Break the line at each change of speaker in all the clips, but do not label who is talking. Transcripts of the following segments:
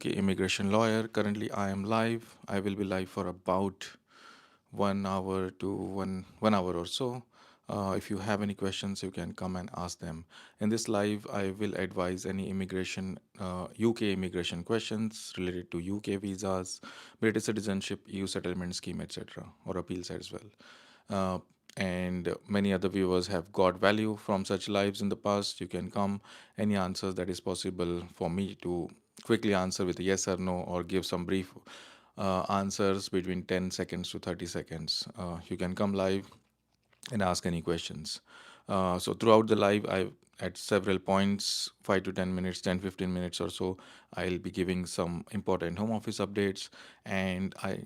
Okay, immigration lawyer. Currently, I am live. I will be live for about 1 hour to one hour or so. If you have any questions, you can come and ask them. In this live, I will advise any UK immigration questions related to UK visas, British citizenship, EU settlement scheme, etc., or appeals as well. Uh, and many other viewers have got value from such lives in the past. You can come any answers that is possible for me to quickly answer with a yes or no, or give some brief answers between 10 seconds to 30 seconds. You can come live and ask any questions. So throughout the live, I at several points, 5 to 10 minutes, 10-15 minutes or so, I'll be giving some important home office updates. And I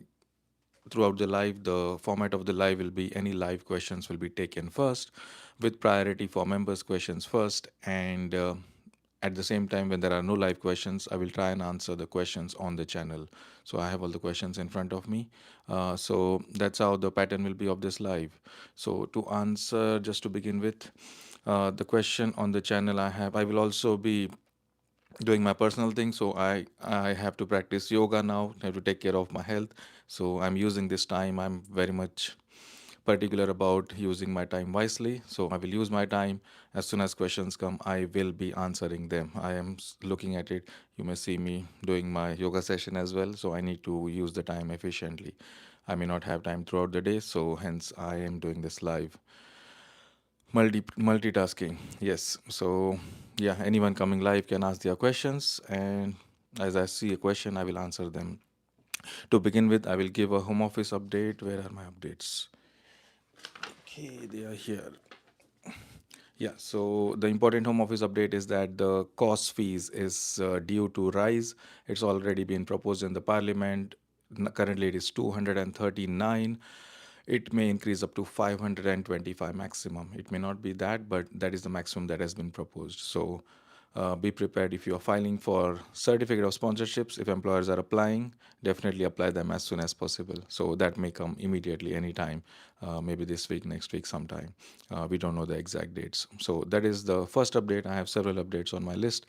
throughout the live, the format of the live will be any live questions will be taken first, with priority for members' questions first. And at the same time, when there are no live questions, I will try and answer the questions on the channel. So I have all the questions in front of me. So that's how the pattern will be of this live. So to answer, just to begin with, the question on the channel I will also be doing my personal thing. So I have to practice yoga now. I have to take care of my health. So I'm using this time. I'm very much particular about using my time wisely. So I will use my time. As soon as questions come, I will be answering them. I am looking at it. You may see me doing my yoga session as well. So I need to use the time efficiently. I may not have time throughout the day, so hence I am doing this live. Multitasking, yes. So yeah, anyone coming live can ask their questions, and as I see a question, I will answer them. To begin with, I will give a home office update. Where are my updates? Okay, they are here. Yeah, so the important home office update is that the cost fees is due to rise. It's already been proposed in the parliament. Currently, it is 239. It may increase up to 525 maximum. It may not be that, but that is the maximum that has been proposed. So be prepared if you are filing for certificate of sponsorships. If employers are applying, definitely apply them as soon as possible. So that may come immediately, anytime, maybe this week, next week, sometime. We don't know the exact dates. So that is the first update. I have several updates on my list.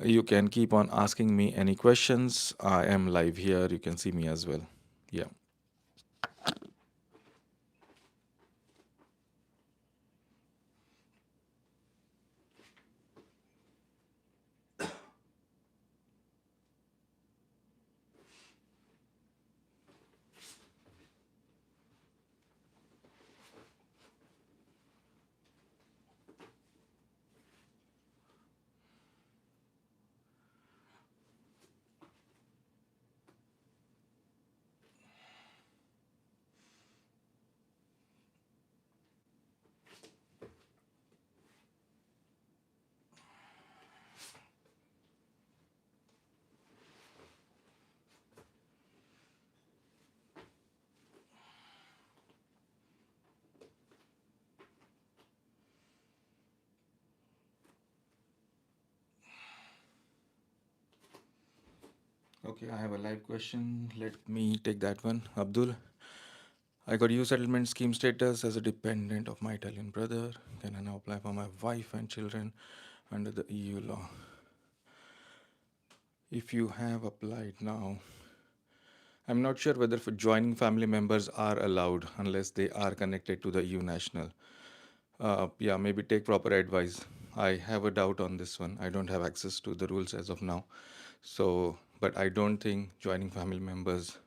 You can keep on asking me any questions. I am live here. You can see me as well. Yeah. Okay, I have a live question. Let me take that one. Abdul, I got EU settlement scheme status as a dependent of my Italian brother. Can I now apply for my wife and children under the EU law? If you have applied now, I'm not sure whether for joining family members are allowed unless they are connected to the EU national. Yeah, maybe take proper advice. I have a doubt on this one. I don't have access to the rules as of now. So, but I don't think joining family members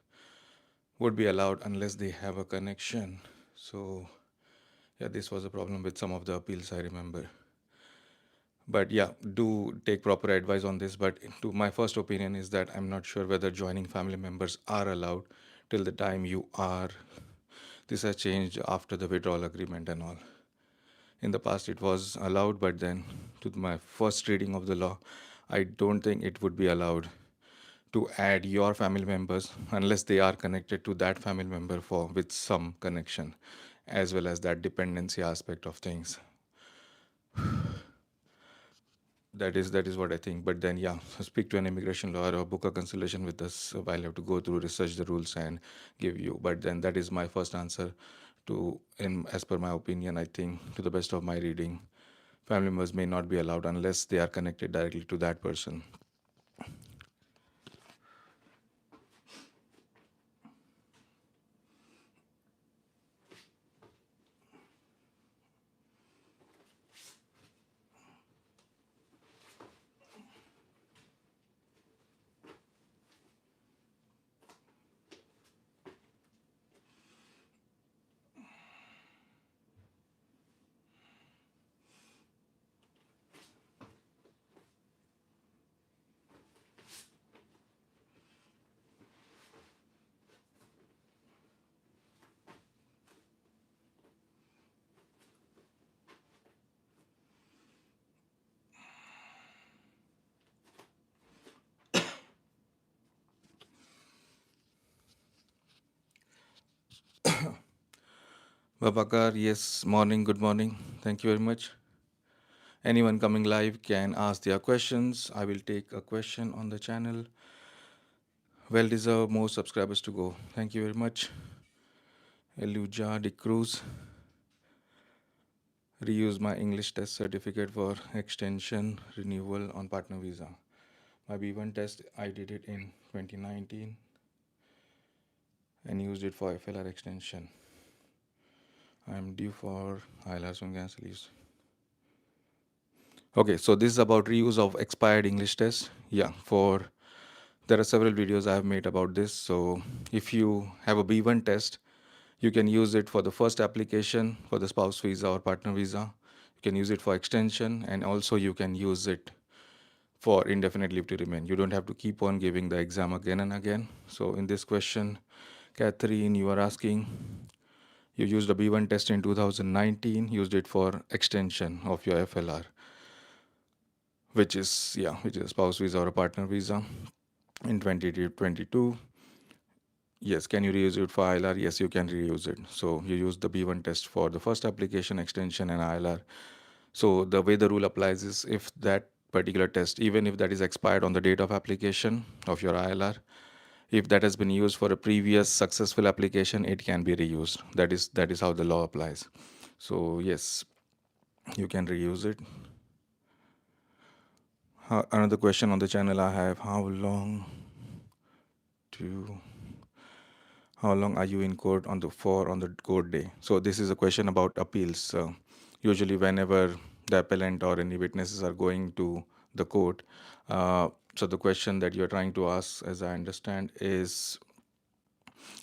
would be allowed unless they have a connection. So, yeah, this was a problem with some of the appeals, I remember. But yeah, do take proper advice on this. But to my first opinion is that I'm not sure whether joining family members are allowed till the time you are. This has changed after the withdrawal agreement and all. In the past, it was allowed, but then to my first reading of the law, I don't think it would be allowed to add your family members unless they are connected to that family member for with some connection, as well as that dependency aspect of things. That is what I think. But then yeah, speak to an immigration lawyer or book a consultation with us. I'll have to go through, research the rules and give you. But then that is my first answer to, in as per my opinion, I think to the best of my reading, family members may not be allowed unless they are connected directly to that person. Babakar, yes, morning, good morning. Thank you very much. Anyone coming live can ask their questions. I will take a question on the channel. Well deserved, more subscribers to go. Thank you very much. Eluja de Cruz. Reuse my English test certificate for extension renewal on partner visa. My B1 test, I did it in 2019 and used it for FLR extension. I'm due for ILR soon cancel use. Okay, so this is about reuse of expired English test. Yeah, there are several videos I have made about this. So if you have a B1 test, you can use it for the first application for the spouse visa or partner visa. You can use it for extension, and also you can use it for indefinite leave to remain. You don't have to keep on giving the exam again and again. So in this question, Catherine, you are asking, you used a B1 test in 2019, used it for extension of your FLR, which is a spouse visa or a partner visa in 2022. Yes, can you reuse it for ILR? Yes, you can reuse it. So you use the B1 test for the first application, extension, and ILR. So the way the rule applies is if that particular test, even if that is expired on the date of application of your ILR, if that has been used for a previous successful application, it can be reused. That is how the law applies. So yes, you can reuse it. Another question on the channel I have: to how long are you in court on the court day? So this is a question about appeals. Usually, whenever the appellant or any witnesses are going to the court, so the question that you're trying to ask, as I understand, is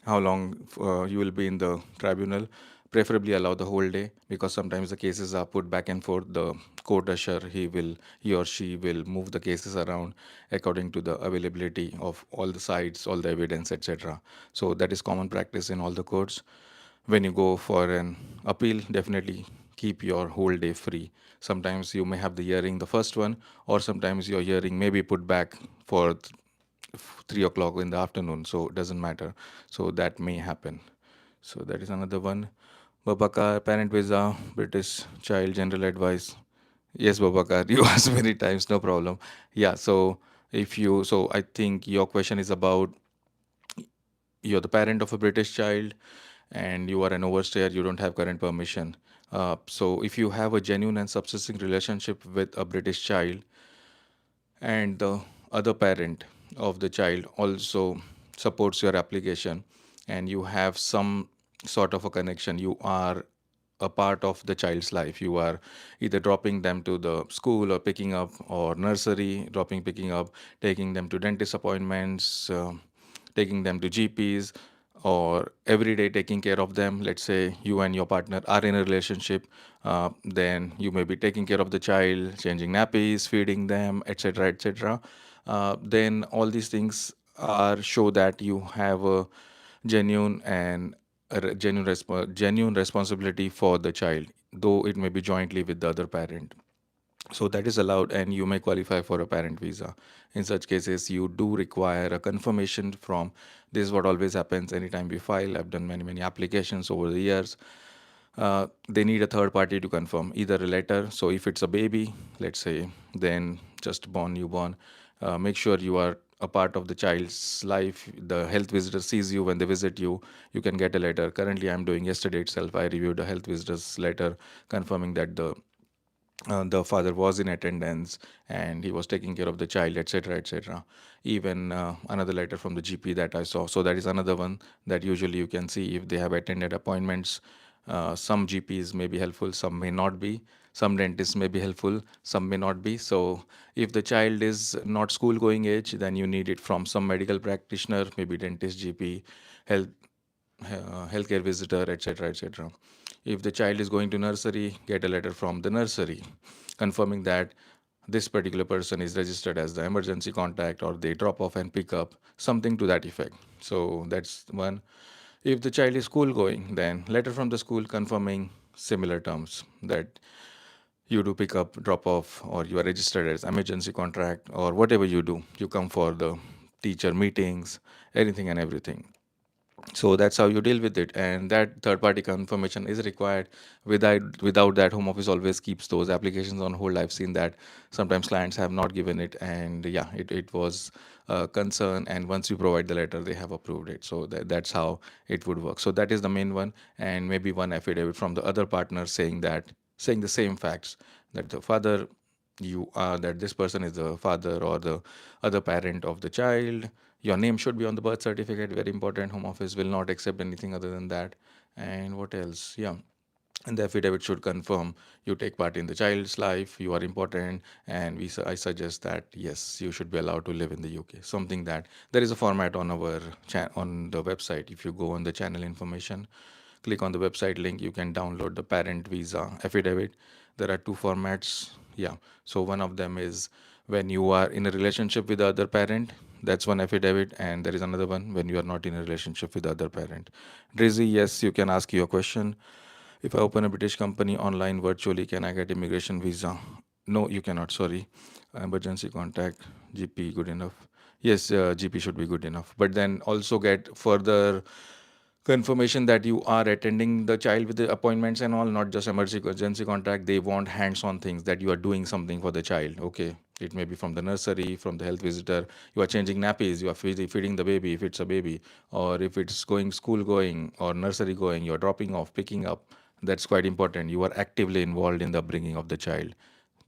how long you will be in the tribunal. Preferably allow the whole day, because sometimes the cases are put back and forth. The court usher, he or she will move the cases around according to the availability of all the sides, all the evidence, etc. So that is common practice in all the courts. When you go for an appeal, definitely keep your whole day free. Sometimes you may have the hearing, the first one, or sometimes your hearing may be put back for 3 o'clock in the afternoon, so it doesn't matter. So that may happen. So that is another one. Babakar, parent visa, British child, general advice. Yes, Babakar, you asked many times, no problem. Yeah, so so I think your question is about, you're the parent of a British child and you are an overstayer, you don't have current permission. So if you have a genuine and subsisting relationship with a British child, and the other parent of the child also supports your application, and you have some sort of a connection, you are a part of the child's life, you are either dropping them to the school or picking up, or nursery, dropping, picking up, taking them to dentist appointments, taking them to GPs, or every day taking care of them. Let's say you and your partner are in a relationship, then you may be taking care of the child, changing nappies, feeding them, etc., etc. Then all these things are show that you have a genuine and genuine responsibility for the child, though it may be jointly with the other parent. So that is allowed, and you may qualify for a parent visa. In such cases, you do require a confirmation from, this is what always happens anytime we file. I've done many applications over the years. They need a third party to confirm, either a letter. So if it's a baby, let's say, then just born, newborn, make sure you are a part of the child's life. The health visitor sees you when they visit you. You can get a letter. Currently, I'm doing, yesterday itself, I reviewed a health visitor's letter confirming that the father was in attendance and he was taking care of the child, etc., etc. Even another letter from the GP that I saw. So that is another one that usually you can see if they have attended appointments. Some GPs may be helpful, some may not be. Some dentists may be helpful, some may not be. So if the child is not school going age, then you need it from some medical practitioner, maybe dentist, GP, health healthcare visitor, etc., etc. If the child is going to nursery, get a letter from the nursery confirming that this particular person is registered as the emergency contact, or they drop off and pick up, something to that effect. So that's one. If the child is school going, then letter from the school confirming similar terms, that you do pick up, drop off, or you are registered as emergency contract, or whatever you do, you come for the teacher meetings, anything and everything. So that's how you deal with it, and that third party confirmation is required. Without that, home office always keeps those applications on hold. I've seen that sometimes clients have not given it, and yeah, it was a concern, and once you provide the letter they have approved it. So that's how it would work. So that is the main one, and maybe one affidavit from the other partner saying the same facts, that the father you are that this person is the father or the other parent of the child. Your name should be on the birth certificate, very important. Home office will not accept anything other than that. And what else? Yeah, and the affidavit should confirm you take part in the child's life, you are important, and I suggest that yes, you should be allowed to live in the UK. Something that there is a format on our on the website. If you go on the channel information, click on the website link, you can download the parent visa affidavit. There are two formats. Yeah, so one of them is when you are in a relationship with the other parent, that's one affidavit, and there is another one when you are not in a relationship with the other parent. Drizzy, yes, you can ask your question. If I open a British company online virtually, can I get immigration visa? No, you cannot. Sorry. Emergency contact, GP, good enough. Yes, GP should be good enough. But then also get further confirmation that you are attending the child with the appointments and all, not just emergency contact. They want hands-on things, that you are doing something for the child. Okay, it may be from the nursery, from the health visitor. You are changing nappies, you are feeding the baby if it's a baby, or if it's going school going or nursery going, you're dropping off, picking up. That's quite important. You are actively involved in the upbringing of the child.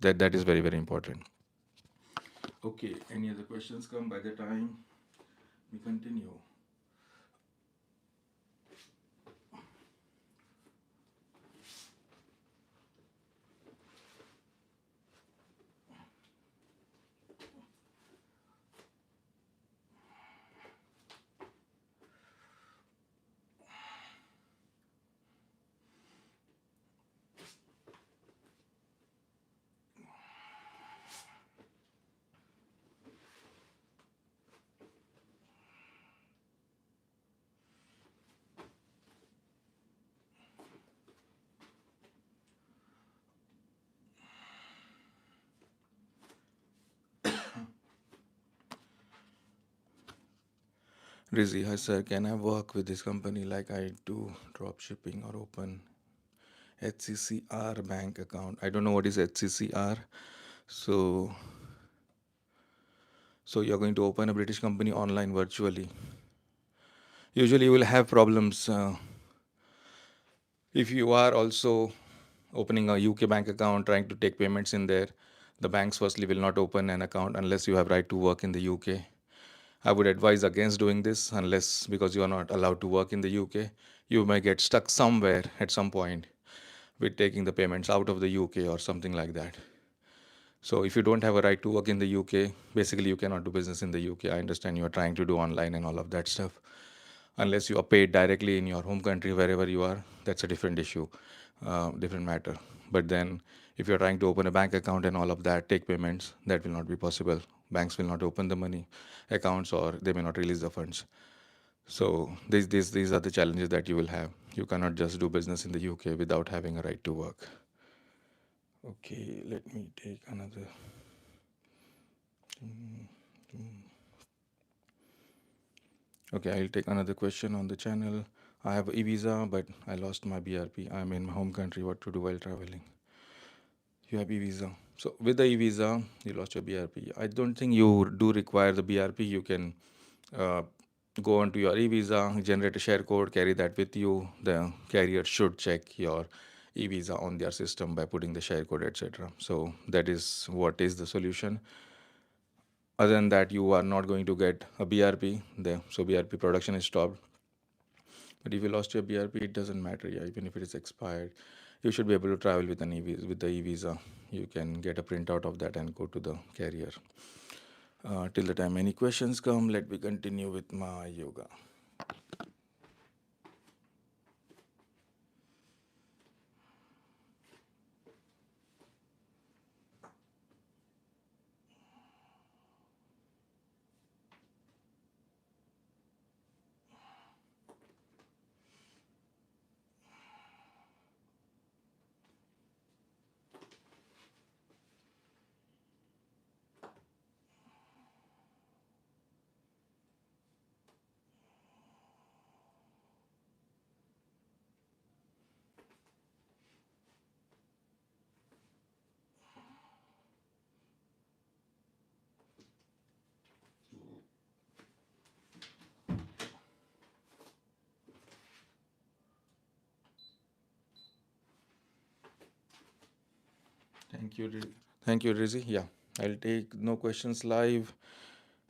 That is very, very important. Okay, any other questions come by the time we continue? Rizzy, hi sir, can I work with this company like I do drop shipping or open HCCR bank account? I don't know what is HCCR. So, so you're going to open a British company online virtually. Usually you will have problems if you are also opening a UK bank account, trying to take payments in there. The banks firstly will not open an account unless you have right to work in the UK. I would advise against doing this unless, because you are not allowed to work in the UK. You may get stuck somewhere at some point with taking the payments out of the UK or something like that. So if you don't have a right to work in the UK, basically you cannot do business in the UK. I understand you are trying to do online and all of that stuff. Unless you are paid directly in your home country, wherever you are, that's a different issue, different matter. But then if you're trying to open a bank account and all of that, take payments, that will not be possible. Banks will not open the money accounts, or they may not release the funds. So these are the challenges that you will have. You cannot just do business in the UK without having a right to work. Okay, let me take another. Okay, I'll take another question on the channel. I have e-visa, but I lost my BRP. I'm in my home country. What to do while traveling? You have e-visa. So with the e-visa, you lost your BRP. I don't think you do require the BRP. You can uh, go onto your e-visa, generate a share code, carry that with you. The carrier should check your e-visa on their system by putting the share code, etc. So that is what is the solution. Other than that, you are not going to get a BRP there. So BRP production is stopped. But if you lost your BRP, it doesn't matter. Yeah, even if it is expired, you should be able to travel with an with the e-visa. You can get a printout of that and go to the carrier. Till the time any questions come, let me continue with my yoga. Thank you. Thank you, Rizzy. Yeah, I'll take no questions live.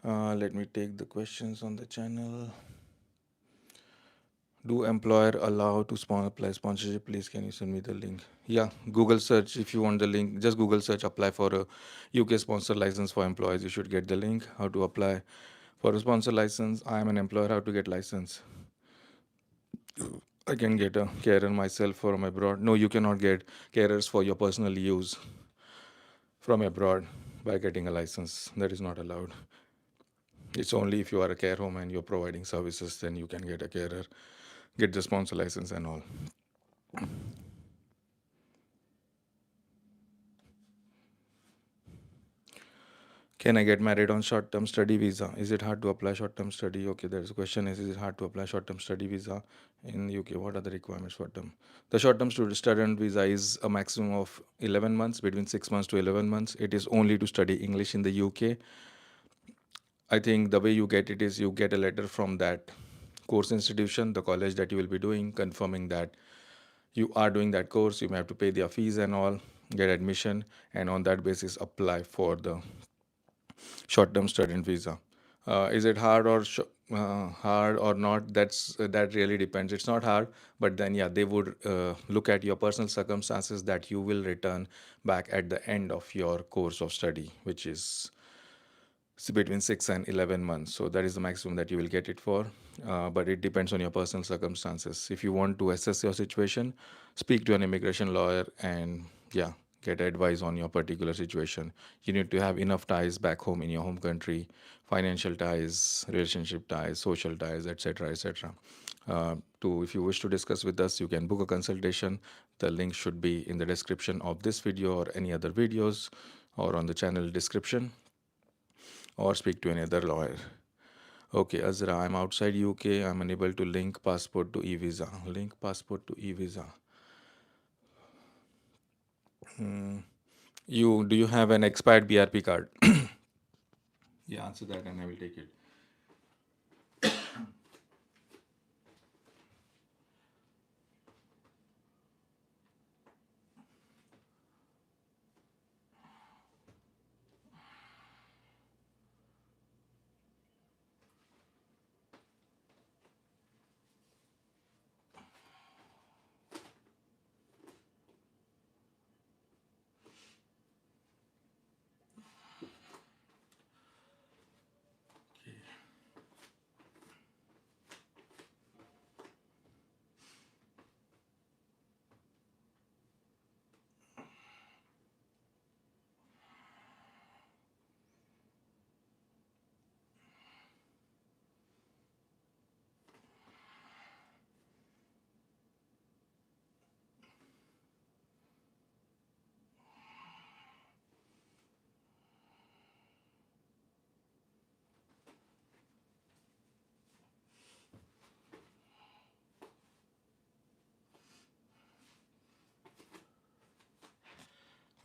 Let me take the questions on the channel. Do employer allow to apply sponsorship? Please, can you send me the link? Yeah, Google search if you want the link. Just Google search apply for a UK sponsor license for employees. You should get the link. How to apply for a sponsor license? I am an employer. How to get license? I can get a carer myself from abroad. No, you cannot get carers for your personal use from abroad by getting a license. That is not allowed. It's only if you are a care home and you're providing services, then you can get a carer, get the sponsor license and all. Can I get married on short-term study visa? Is it hard to apply short-term study? Okay, there's a question is it hard to apply short-term study visa in UK? What are the requirements for them? The short-term student visa is a maximum of 11 months, between 6 months to 11 months. It is only to study English in the UK. I think the way you get it is you get a letter from that course institution, the college that you will be doing, confirming that you are doing that course. You may have to pay their fees and all, get admission, and on that basis apply for the short-term student visa. Is it hard or not? That really depends. It's not hard, but then yeah, they would look at your personal circumstances that you will return back at the end of your course of study, which is between 6 and 11 months. So that is the maximum that you will get it for. But it depends on your personal circumstances. If you want to assess your situation, speak to an immigration lawyer and yeah, get advice on your particular situation. You need to have enough ties back home in your home country, financial ties, relationship ties, social ties, etc., etc. To if you wish to discuss with us, you can book a consultation. The link should be in the description of this video or any other videos or on the channel description, or speak to any other lawyer. Okay, Azra, I'm outside UK. I'm unable to link passport to e-visa. Link passport to e-visa. You do you have an expired BRP card? Yeah, answer that and I will take it.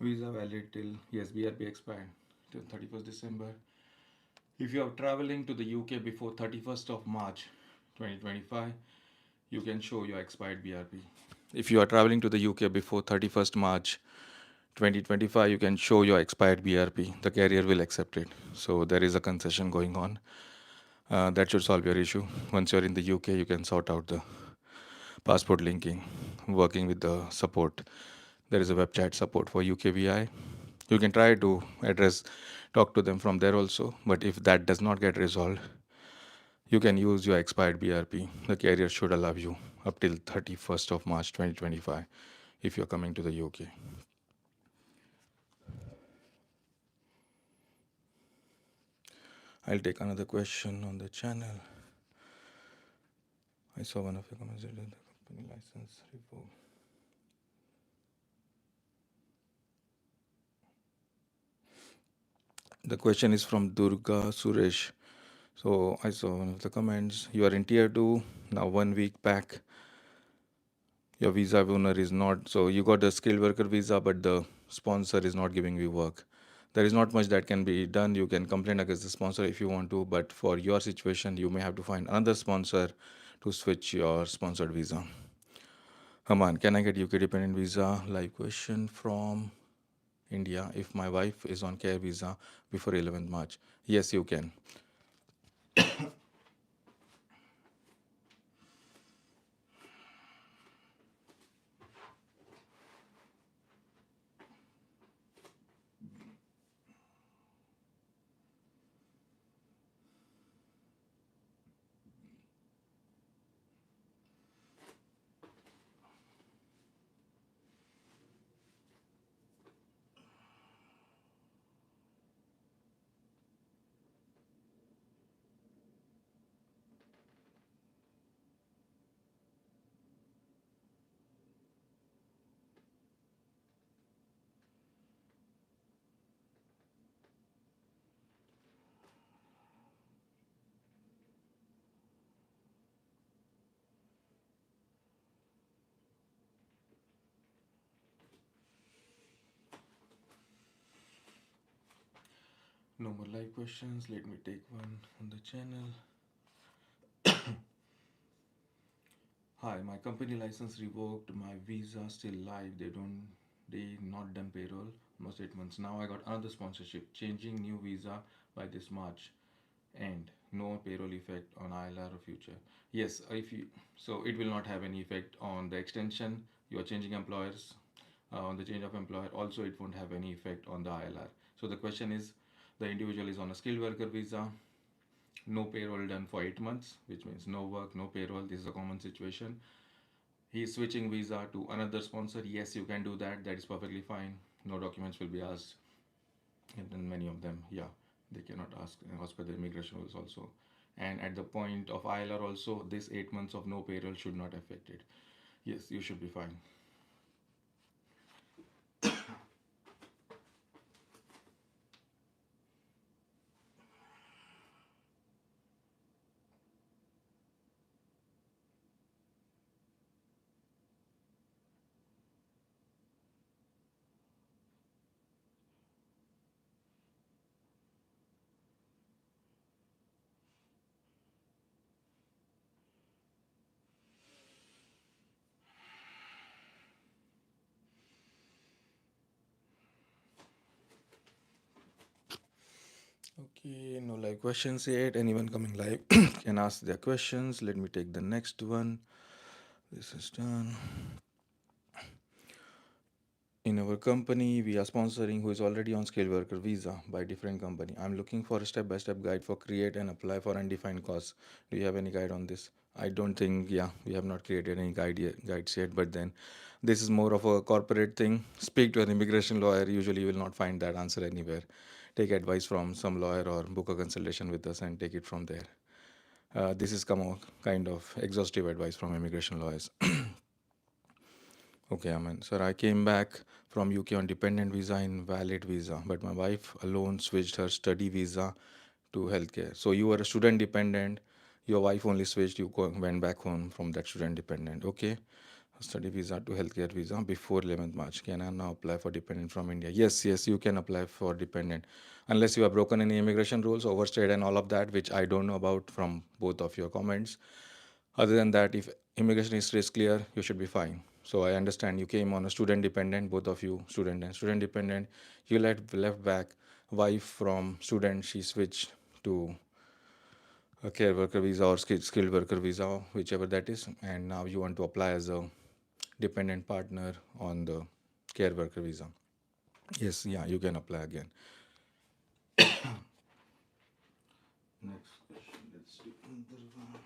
Visa valid till, yes, BRP expired till 31st December. If you are traveling to the UK before 31st of March 2025, you can show your expired BRP. If you are traveling to the UK before 31st March 2025, you can show your expired BRP. The carrier will accept it. So there is a concession going on. That should solve your issue. Once you're in the UK, you can sort out the passport linking, working with the support. There is a web chat support for UKVI. You can try to talk to them from there also. But if that does not get resolved, you can use your expired BRP. The carrier should allow you up till 31st of March 2025 if you're coming to the UK. I'll take another question on the channel. I saw one of your comments that the company license revoked. The question is from Durga Suresh. So I saw one of the comments. You are in tier 2, now 1 week back. Your visa owner is not, so you got a skilled worker visa, but the sponsor is not giving you work. There is not much that can be done. You can complain against the sponsor if you want to, but for your situation, you may have to find another sponsor to switch your sponsored visa. Haman, can I get UK dependent visa? Live question from India if my wife is on care visa before 11th March? Yes, you can. No more live questions. Let me take one on the channel. Hi, my company license revoked. My visa still live. They not done payroll. Almost 8 months now. I got another sponsorship. Changing new visa by this March, and no payroll effect on ILR or future. Yes, if you so it will not have any effect on the extension. You are changing employers on the change of employer. Also, it won't have any effect on the ILR. So the question is, the individual is on a skilled worker visa, no payroll done for 8 months, which means no work, no payroll. This is a common situation. He is switching visa to another sponsor. Yes, you can do that. That is perfectly fine. No documents will be asked. And then many of them, yeah, they cannot ask as per the immigration rules also. And at the point of ILR also, this 8 months of no payroll should not affect it. Yes, you should be fine. Okay, no live questions yet. Anyone coming live can ask their questions. Let me take the next one. This is done. In our company, we are sponsoring who is already on skilled worker visa by different company. I'm looking for a step-by-step guide for create and apply for undefined costs. Do you have any guide on this? I don't think, yeah, we have not created any guides yet, but then this is more of a corporate thing. Speak to an immigration lawyer. Usually you will not find that answer anywhere. Take advice from some lawyer or book a consultation with us and take it from there. This is kind of exhaustive advice from immigration lawyers. Okay, Aman. Sir, I came back from UK on dependent visa in valid visa, but my wife alone switched her study visa to healthcare. So you were a student dependent, your wife only switched, went back home from that student dependent. Okay. Study visa to healthcare visa before 11th March. Can I now apply for dependent from India? Yes, yes, you can apply for dependent. Unless you have broken any immigration rules, overstayed, and all of that, which I don't know about from both of your comments. Other than that, if immigration history is clear, you should be fine. So I understand you came on a student dependent, both of you student and student dependent. You left back wife from student, she switched to a care worker visa or skilled worker visa, whichever that is, and now you want to apply as a dependent partner on the care worker visa. Yes, yeah, you can apply again. Next question, let's do another one.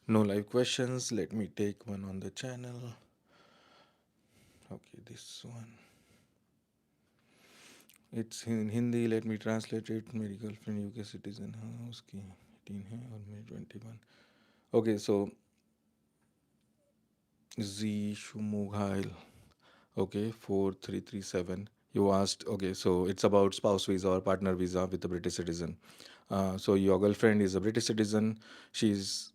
No live questions. Let me take one on the channel. Okay, this one. It's in Hindi. Let me translate it. मेरी girlfriend UK citizen है उसकी 18 है और मैं 21. Okay, so Z Shumughail. Okay, 4337. You asked, okay, so it's about spouse visa or partner visa with a British citizen. So your girlfriend is a British citizen. She's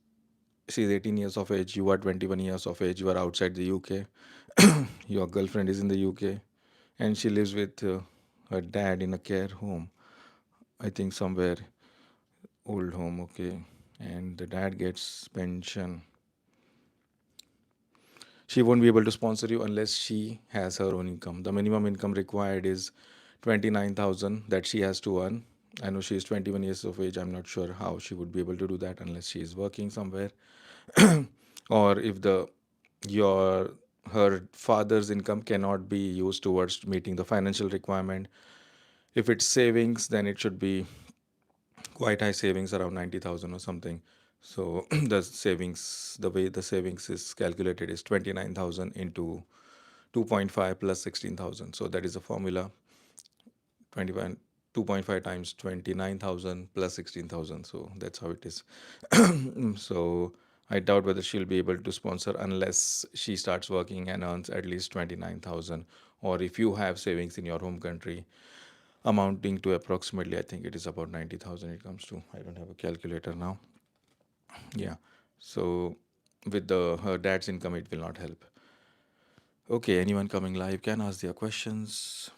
she's 18 years of age. You are 21 years of age. You are outside the UK. Your girlfriend is in the UK, and she lives with her dad in a care home. I think somewhere old home. Okay, and the dad gets pension. She won't be able to sponsor you unless she has her own income. The minimum income required is 29,000 that she has to earn. I know she is 21 years of age. I'm not sure how she would be able to do that unless she is working somewhere. Or if the your her father's income cannot be used towards meeting the financial requirement. If it's savings, then it should be quite high savings, around 90,000 or something. So the savings, the way the savings is calculated is 29,000 into 2.5 plus 16,000. So that is the formula. 25 2.5 times 29,000 plus 16,000. So that's how it is. So I doubt whether she'll be able to sponsor unless she starts working and earns at least 29,000. Or if you have savings in your home country amounting to approximately, I think it is about 90,000 it comes to. I don't have a calculator now. Yeah. So with the her dad's income, it will not help. Okay, anyone coming live can ask their questions.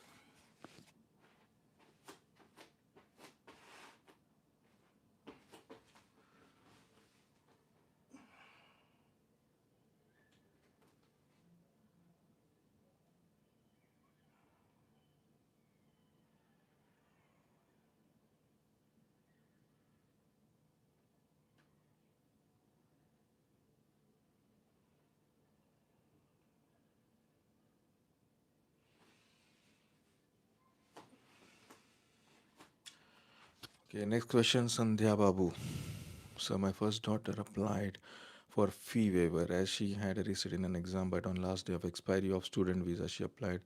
Okay, next question, Sandhya Babu. So my first daughter applied for fee waiver as she had a resit in an exam, but on last day of expiry of student visa, she applied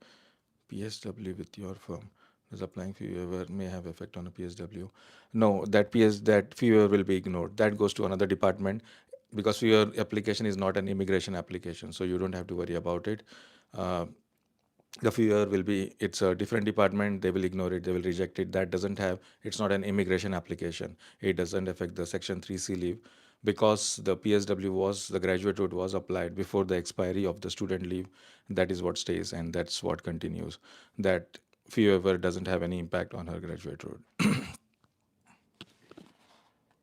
PSW with your firm. Does applying fee waiver may have effect on a PSW? No, that fee waiver will be ignored. That goes to another department because your application is not an immigration application, so you don't have to worry about it. Uh, the fear will be, it's a different department, they will ignore it, they will reject it. That doesn't have, it's not an immigration application. It doesn't affect the section 3C leave because the PSW was, the graduate route was applied before the expiry of the student leave. That is what stays and that's what continues. That fee waiver doesn't have any impact on her graduate route.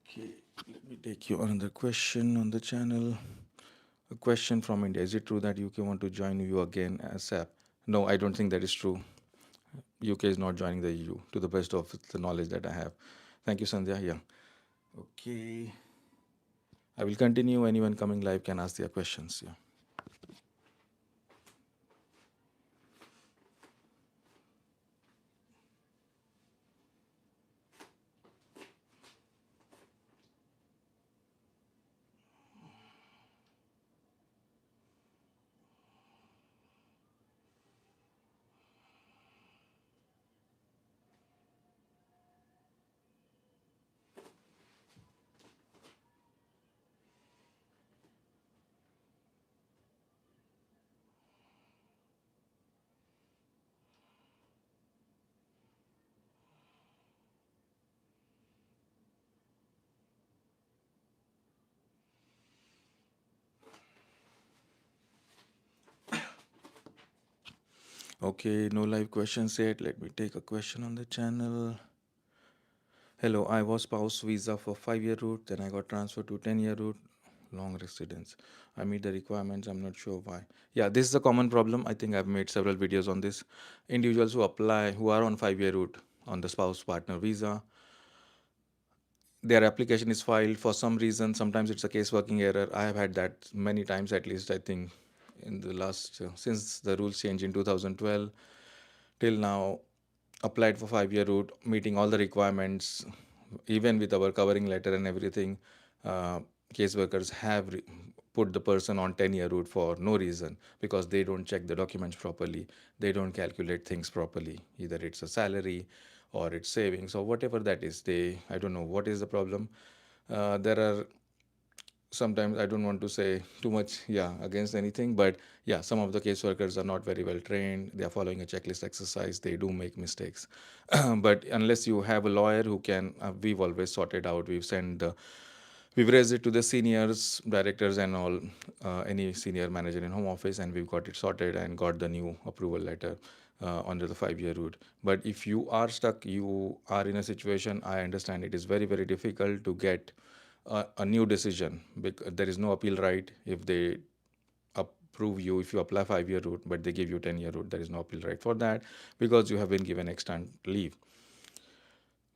Okay, let me take you another question on the channel. A question from India: is it true that UK want to join you again as SAP? No, I don't think that is true. UK is not joining the EU, to the best of the knowledge that I have. Thank you, Sandhya. Yeah. Okay. I will continue. Anyone coming live can ask their questions. Yeah. Okay, no live questions yet. Let me take a question on the channel. Hello, I was spouse visa for 5-year route, then I got transferred to 10-year route, long residence. I meet the requirements, I'm not sure why. Yeah, this is a common problem. I think I've made several videos on this. Individuals who apply, who are on 5-year route on the spouse partner visa, their application is filed for some reason. Sometimes it's a case working error. I have had that many times, at least I think in the last since the rules changed in 2012 till now. Applied for 5-year route, meeting all the requirements, even with our covering letter and everything. uh, Case workers have put the person on 10-year route for no reason because they don't check the documents properly, they don't calculate things properly, either it's a salary or it's savings or whatever that is. They, I don't know what is the problem. There are sometimes I don't want to say too much, yeah, against anything, but yeah, some of the caseworkers are not very well trained. They are following a checklist exercise. They do make mistakes. But unless you have a lawyer who can, we've always sorted out. We've raised it to the seniors, directors, and all, any senior manager in home office, and we've got it sorted and got the new approval letter under the 5 year route. But if you are stuck, you are in a situation, I understand it is very, very difficult to get a new decision. Because there is no appeal right if they approve you if you apply 5 year route, but they give you 10 year route. There is no appeal right for that because you have been given extant leave.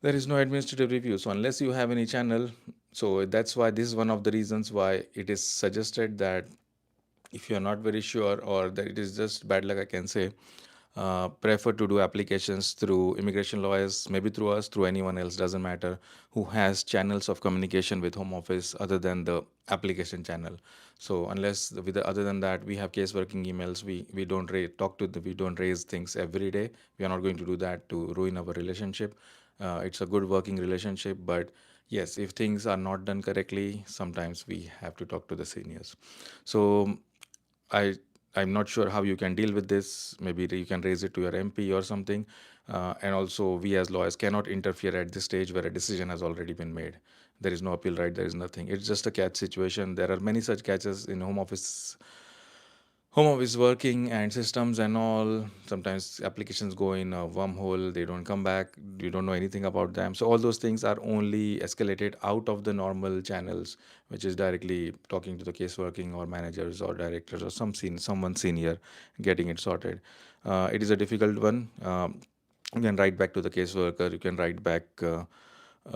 There is no administrative review. So unless you have any channel, so that's why this is one of the reasons why it is suggested that if you're not very sure or that it is just bad luck, I can say, prefer to do applications through immigration lawyers, maybe through us, through anyone else, doesn't matter, who has channels of communication with home office other than the application channel. So unless with other than that, we have case working emails. We don't talk to the, we don't raise things every day. We are not going to do that to ruin our relationship. It's a good working relationship, but yes, if things are not done correctly, sometimes we have to talk to the seniors. So I I'm not sure how you can deal with this. Maybe you can raise it to your MP or something. And also, we as lawyers cannot interfere at this stage where a decision has already been made. There is no appeal right. There is nothing. It's just a catch situation. There are many such catches in home office working and systems and all. Sometimes applications go in a wormhole, they don't come back, you don't know anything about them. So all those things are only escalated out of the normal channels, which is directly talking to the case working or managers or directors or someone senior, getting it sorted. It is a difficult one. You can write back to the caseworker, you can write back,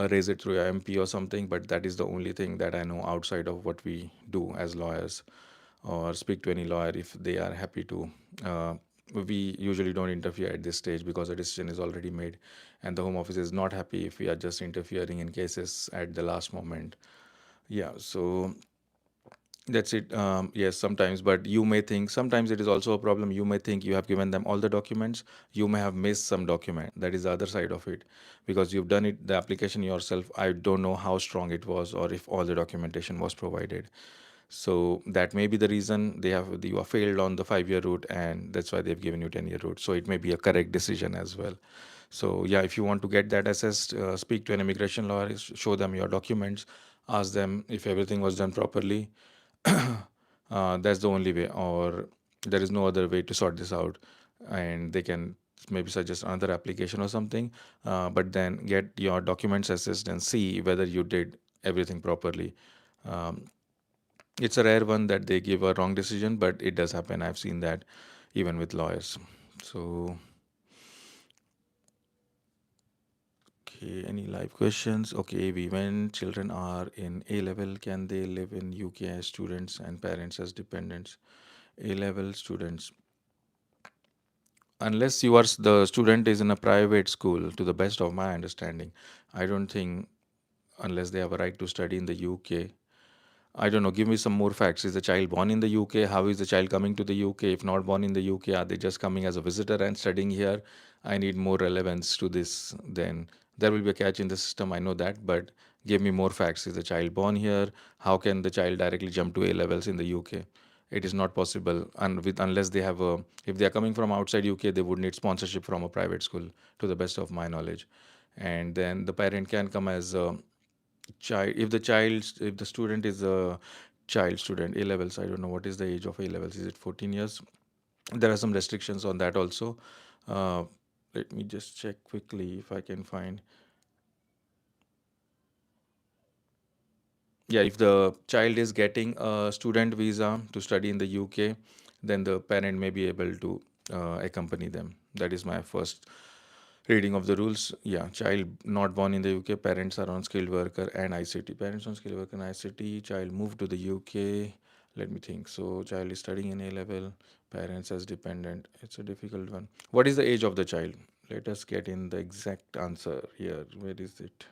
raise it through your MP or something, but that is the only thing that I know outside of what we do as lawyers, or speak to any lawyer if they are happy to. Uh, we usually don't interfere at this stage because a decision is already made, and the home office is not happy if we are just interfering in cases at the last moment. Yeah, so that's it. Yes, sometimes, but you may think sometimes it is also a problem. You may think you have given them all the documents. You may have missed some document. That is the other side of it, because you've done it the application yourself. I don't know how strong it was or if all the documentation was provided. So that may be the reason you are failed on the 5 year route, and that's why they've given you 10 year route. So it may be a correct decision as well. So yeah, if you want to get that assessed, speak to an immigration lawyer, show them your documents, ask them if everything was done properly. That's the only way, or there is no other way to sort this out, and they can maybe suggest another application or something. But then get your documents assessed and see whether you did everything properly. Um, it's a rare one that they give a wrong decision, but it does happen. I've seen that even with lawyers. So, okay, any live questions? Okay, we went. Children are in A level. Can they live in UK as students and parents as dependents? A level students. Unless the student is in a private school, to the best of my understanding, I don't think, unless they have a right to study in the UK. I don't know. Give me some more facts. Is the child born in the UK? How is the child coming to the UK? If not born in the UK, are they just coming as a visitor and studying here? I need more relevance to this. Then there will be a catch in the system. I know that, but give me more facts. Is the child born here? How can the child directly jump to A levels in the UK? It is not possible, and unless they have a, if they are coming from outside UK, they would need sponsorship from a private school, to the best of my knowledge. And then the parent can come as a child if the student is a child student. A levels, I don't know what is the age of A levels. Is it 14 years? There are some restrictions on that also. uh, Let me just check quickly if I can find. Yeah, if the child is getting a student visa to study in the UK, then the parent may be able to accompany them. That is my first reading of the rules. Yeah, child not born in the UK, parents are on skilled worker and ICT. Parents on skilled worker and ICT, child moved to the UK. Let me think. So, child is studying in A level, parents as dependent. It's a difficult one. What is the age of the child? Let us get in the exact answer here. Where is it?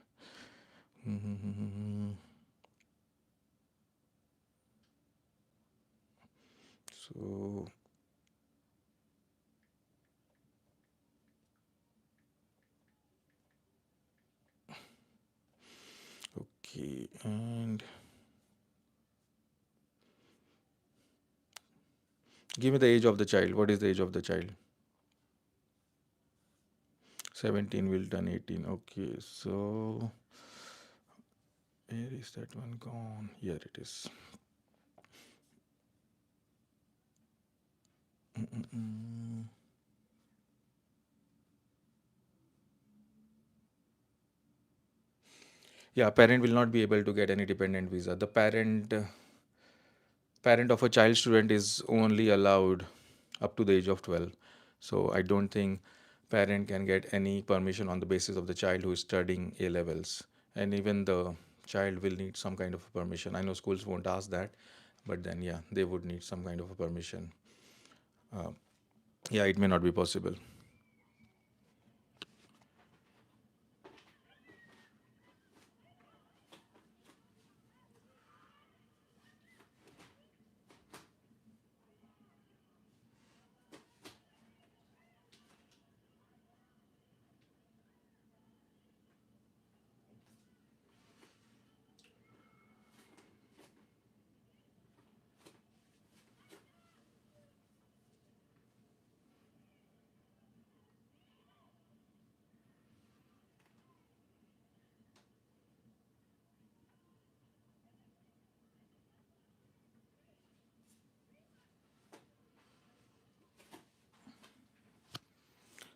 So, okay, and Give me the age of the child. What is the age of the child? 17 will turn 18. Okay, so where is that one gone? Here it is. Mm-mm-mm. Yeah, parent will not be able to get any dependent visa. The parent of a child student is only allowed up to the age of 12. So I don't think parent can get any permission on the basis of the child who is studying A levels. And even the child will need some kind of permission. I know schools won't ask that, but then yeah, they would need some kind of a permission. Uh, yeah, it may not be possible.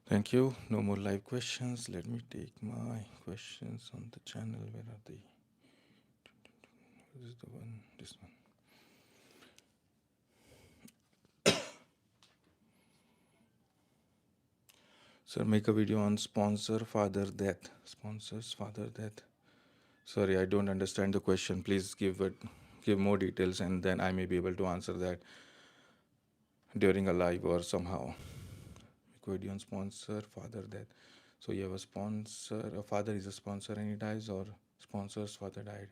Thank you. No more live questions. Let me take my questions on the channel. Where are they? This is the one. This one. Sir, make a video on sponsor father death. Sponsors father death. Sorry, I don't understand the question. Please give more details, and then I may be able to answer that during a live or somehow. Make a video on sponsor father death. So you have a sponsor. A father is a sponsor and he dies, or sponsor's father died.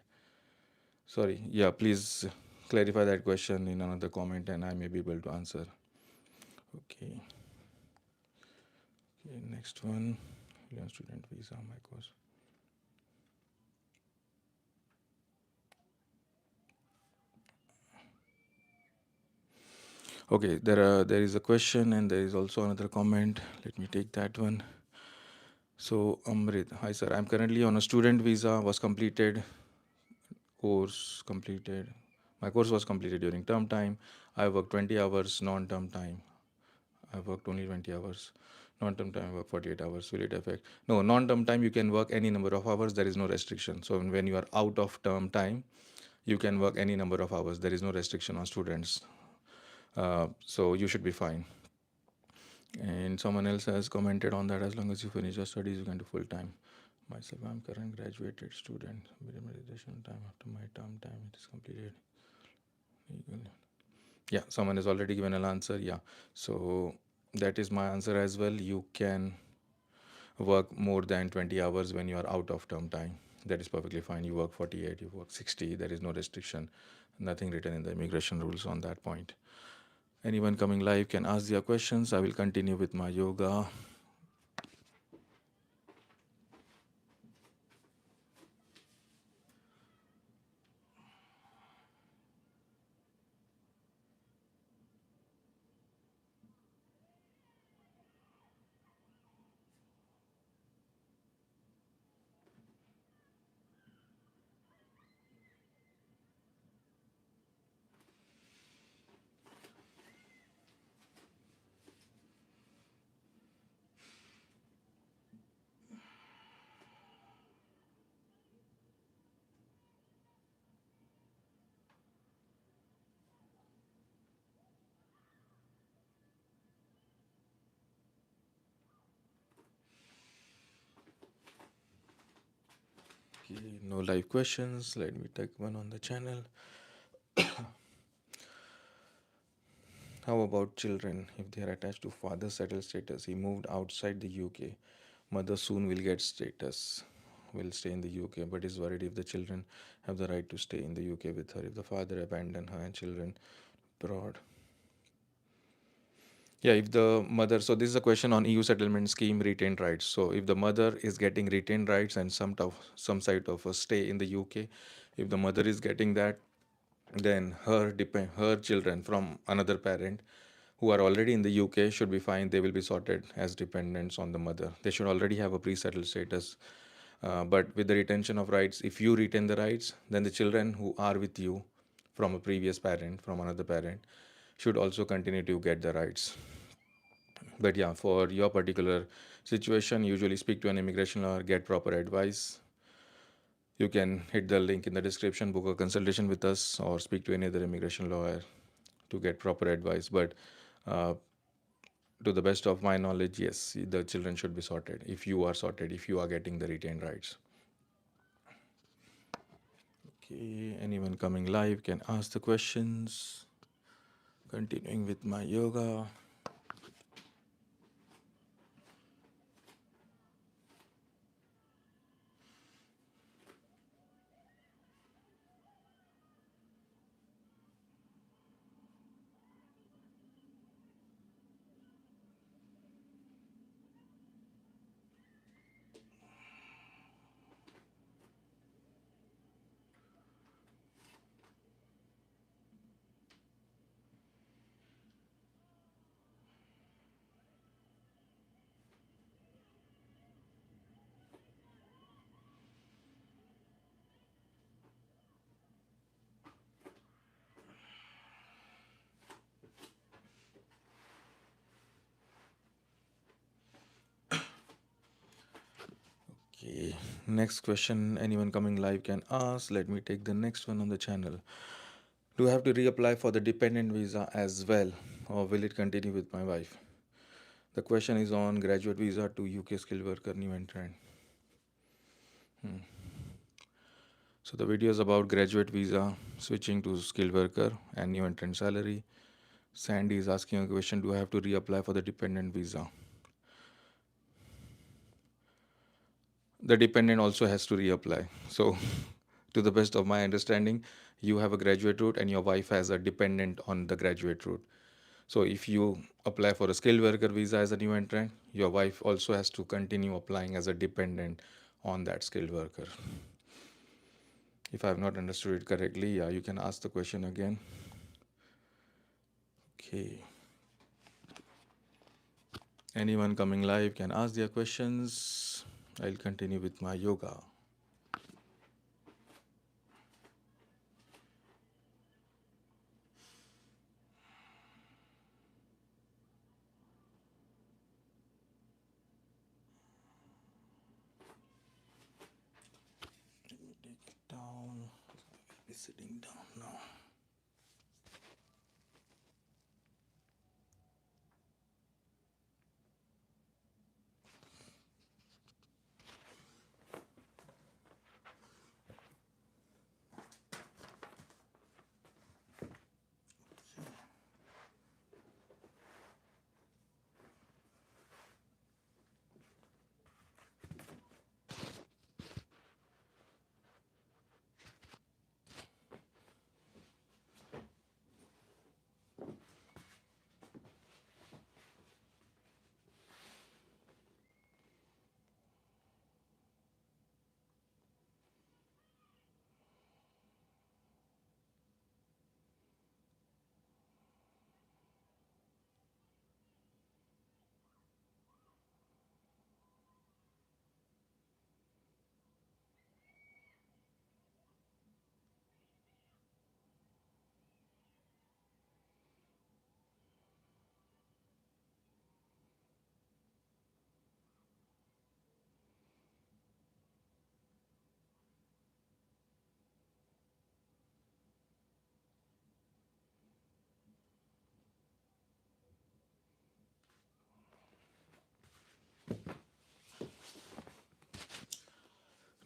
Sorry. Yeah, please clarify that question in another comment, and I may be able to answer. Okay. Okay. Next one. Learn student visa. My course. Okay, there is a question and there is also another comment. Let me take that one. So Amrit, hi sir, I'm currently on a student visa. Was completed course completed. My course was completed during term time. I worked 20 hours non-term time. I worked only 20 hours. Non-term time I work 48 hours. Will it affect? No, non-term time you can work any number of hours. There is no restriction. So when you are out of term time, you can work any number of hours. There is no restriction on students. So you should be fine. And someone else has commented on that, as long as you finish your studies, you can do full time. Myself, I'm current graduated student. Meditation time after my term time it is completed. Yeah, someone has already given an answer. Yeah, so that is my answer as well. You can work more than 20 hours when you are out of term time. That is perfectly fine. You work 48, you work 60. There is no restriction. Nothing written in the immigration rules on that point. Anyone coming live can ask their questions. I will continue with my yoga. Okay, no live questions. Let me take one on the channel. How about children? If they are attached to father settled status, he moved outside the UK. Mother soon will get status, will stay in the UK, but is worried if the children have the right to stay in the UK with her if the father abandon her and children abroad. Yeah, if the mother, so this is a question on EU settlement scheme retained rights. So if the mother is getting retained rights and some sort of a stay in the UK, if the mother is getting that, then her children from another parent who are already in the UK should be fine. They will be sorted as dependents on the mother. They should already have a pre-settled status. But with the retention of rights, if you retain the rights, then the children who are with you from a previous parent, from another parent, should also continue to get the rights. But yeah, for your particular situation, usually speak to an immigration lawyer, get proper advice. You can hit the link in the description, book a consultation with us, or speak to any other immigration lawyer to get proper advice. But uh, to the best of my knowledge, yes, the children should be sorted if you are sorted, if you are getting the retained rights. Okay, anyone coming live can ask the questions. Continuing with my yoga. Okay, next question anyone coming live can ask. Let me take the next one on the channel. Do I have to reapply for the dependent visa as well, or will it continue with my wife? The question is on graduate visa to UK skilled worker new entrant. So the video is about graduate visa switching to skilled worker and new entrant salary. Sandy is asking a question: do I have to reapply for the dependent visa? The dependent also has to reapply. So, to the best of my understanding, you have a graduate route and your wife has a dependent on the graduate route. So, if you apply for a skilled worker visa as a new entrant, your wife also has to continue applying as a dependent on that skilled worker. If I have not understood it correctly, yeah, you can ask the question again. Okay. Anyone coming live can ask their questions. I'll continue with my yoga. Let me take it down. I will be sitting down now.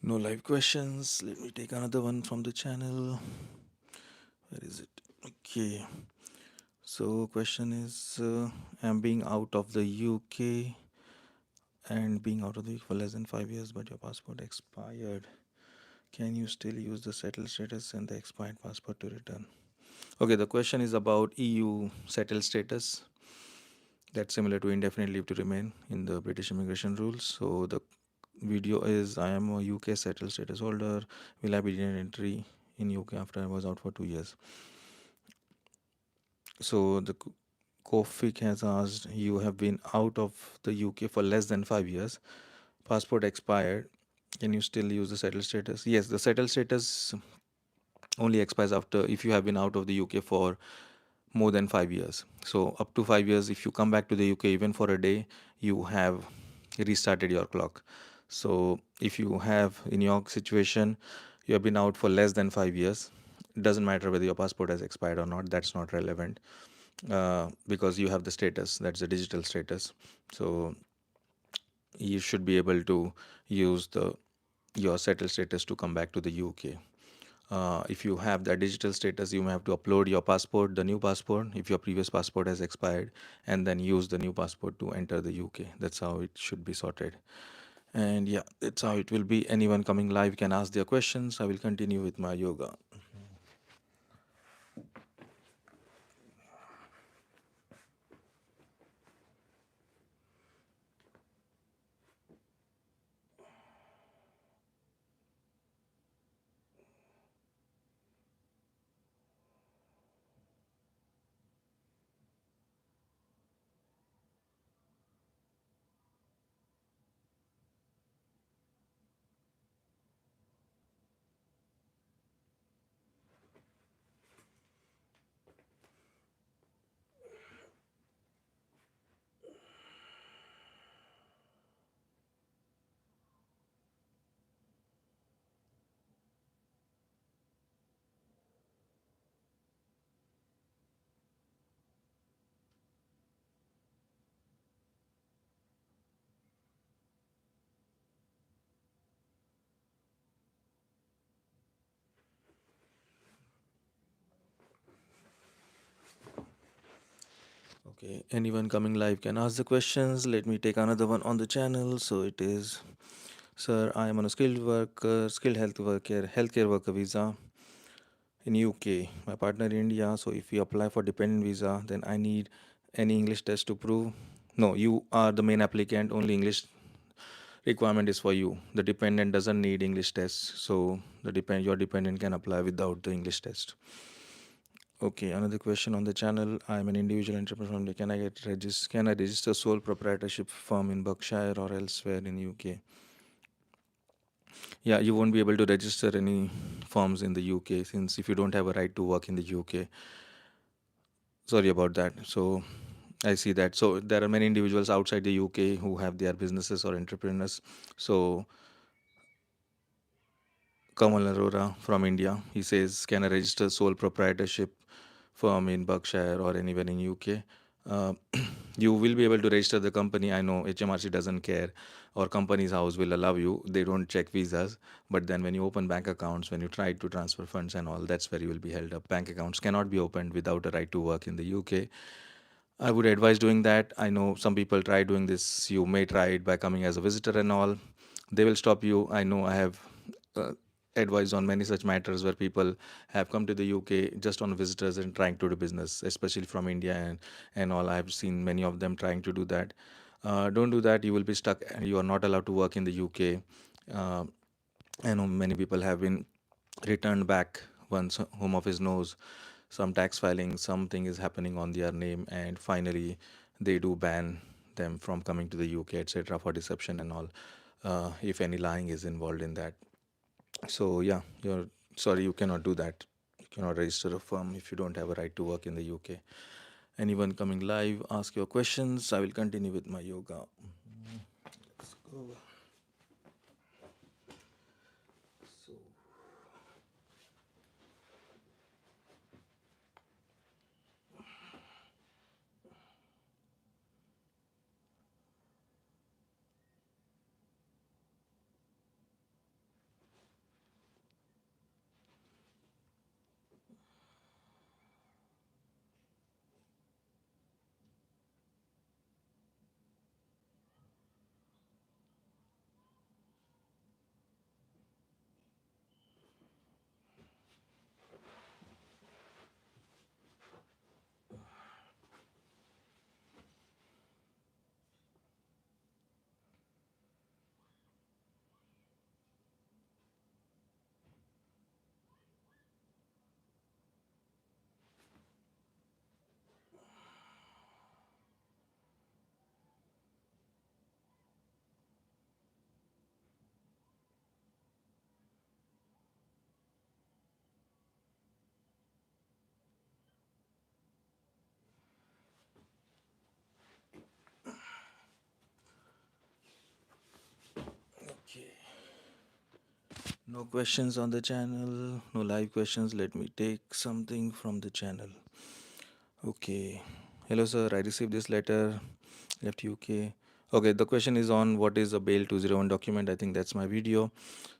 No live questions. Let me take another one from the channel. Where is it? Okay. So question is, I'm being out of the UK and being out of the UK for less than 5 years, but your passport expired. Can you still use the settled status and the expired passport to return? Okay, the question is about EU settled status. That's similar to indefinite leave to remain in the British immigration rules. So the video is, I am a UK settled status holder. Will I be denied entry in UK after I was out for 2 years? So the Kofik has asked, you have been out of the UK for less than 5 years. Passport expired. Can you still use the settled status? Yes, the settled status only expires after if you have been out of the UK for more than 5 years. So up to 5 years, if you come back to the UK even for a day, you have restarted your clock. So if you have in your situation, you have been out for less than 5 years, it doesn't matter whether your passport has expired or not. That's not relevant because you have the status. That's the digital status. So you should be able to use the your settled status to come back to the UK. If you have that digital status, you may have to upload your passport, the new passport, if your previous passport has expired, and then use the new passport to enter the UK. That's how it should be sorted. And yeah, that's how it will be. Anyone coming live can ask their questions. I will continue with my yoga. Okay, anyone coming live can ask the questions. Let me take another one on the channel. So it is, sir, I am on a skilled healthcare worker visa in UK. My partner in India. So if we apply for dependent visa, then I need any English test to prove. No, you are the main applicant. Only English requirement is for you. The dependent doesn't need English test. So your dependent can apply without the English test. Okay, another question on the channel. I'm an individual entrepreneur. Can I register sole proprietorship firm in Berkshire or elsewhere in UK? Yeah, you won't be able to register any firms in the UK since if you don't have a right to work in the UK. Sorry about that. So I see that. So there are many individuals outside the UK who have their businesses or entrepreneurs. So Kamal Arora from India, he says, can I register sole proprietorship firm in Berkshire or anywhere in UK? Uh, you will be able to register the company. I know HMRC doesn't care, or company's house will allow you. They don't check visas. But then when you open bank accounts, when you try to transfer funds and all, that's where you will be held up. Bank accounts cannot be opened without a right to work in the UK. I would advise doing that. I know some people try doing this. You may try it by coming as a visitor and all. They will stop you. I know I have uh, advised on many such matters where people have come to the UK just on visitors and trying to do business, especially from India and all. I've seen many of them trying to do that. Don't do that. You will be stuck. You are not allowed to work in the UK. Uh, I know many people have been returned back once Home Office knows some tax filing, something is happening on their name, and finally they do ban them from coming to the UK, etc., for deception and all. If any lying is involved in that. So yeah, you're sorry, you cannot do that. You cannot register a firm if you don't have a right to work in the UK. Anyone coming live, ask your questions. I will continue with my yoga. Let's go. So No questions on the channel, no live questions. Let me take something from the channel. Okay. Hello, sir. I received this letter. Left UK. Okay, the question is on what is a bail 201 document. I think that's my video.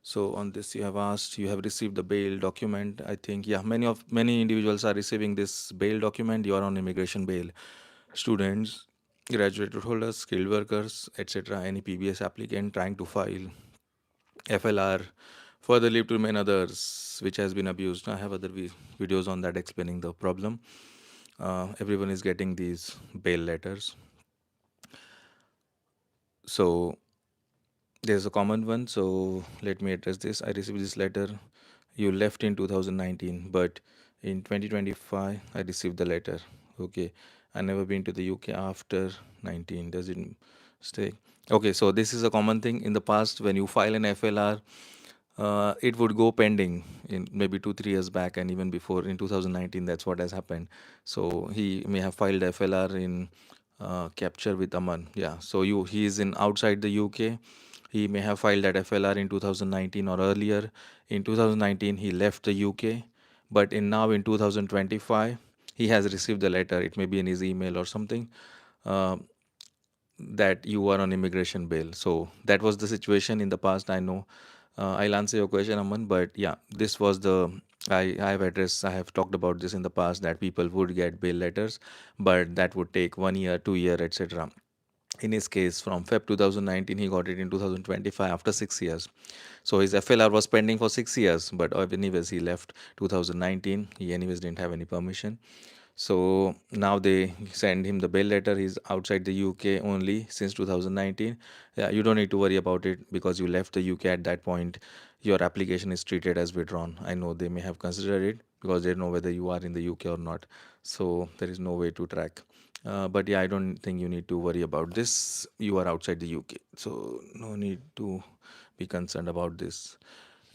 So on this, you have asked, you have received the bail document. I think, yeah, many individuals are receiving this bail document. You are on immigration bail. Students, graduate holders, skilled workers, etc. Any PBS applicant trying to file FLR, further leave to remain others, which has been abused. I have other videos on that explaining the problem. Everyone is getting these bail letters. So there's a common one. So let me address this. I received this letter. You left in 2019, but in 2025, I received the letter. Okay. I never been to the UK after 19. Does it stay? Okay. So this is a common thing in the past when you file an FLR. It would go pending in maybe 2 3 years back, and even before in 2019, that's what has happened. So he may have filed FLR in capture with Aman. Yeah. So he is in outside the UK. He may have filed that FLR in 2019 or earlier. In 2019, he left the UK, but in 2025, he has received the letter. It may be in his email or something. Uh, that you are on immigration bail. So that was the situation in the past. I know. I'll answer your question, Aman. But yeah, this was the I have addressed. I have talked about this in the past that people would get bail letters, but that would take 1 year, 2 year, etc. In his case, from Feb 2019, he got it in 2025 after 6 years. So his FLR was pending for 6 years, but anyways, he left 2019. He anyways didn't have any permission. So now they send him the bail letter. He's outside the UK only since 2019. Yeah, you don't need to worry about it because you left the UK at that point. Your application is treated as withdrawn. I know they may have considered it because they know whether you are in the UK or not. So there is no way to track. But yeah, I don't think you need to worry about this. You are outside the UK, so no need to be concerned about this.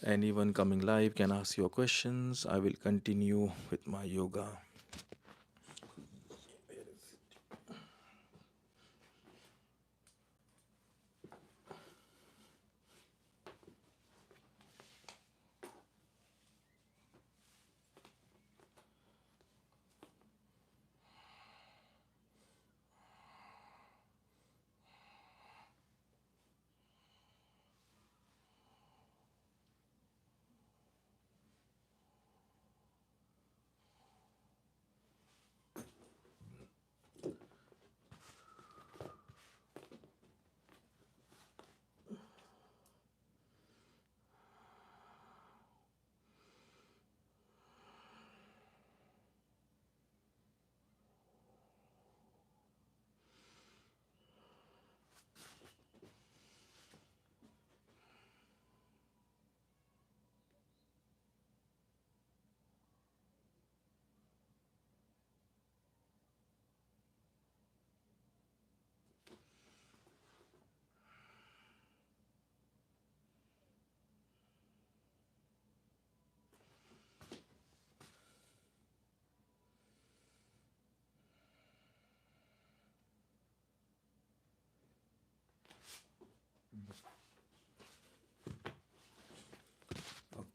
Anyone coming live can ask your questions. I will continue with my yoga.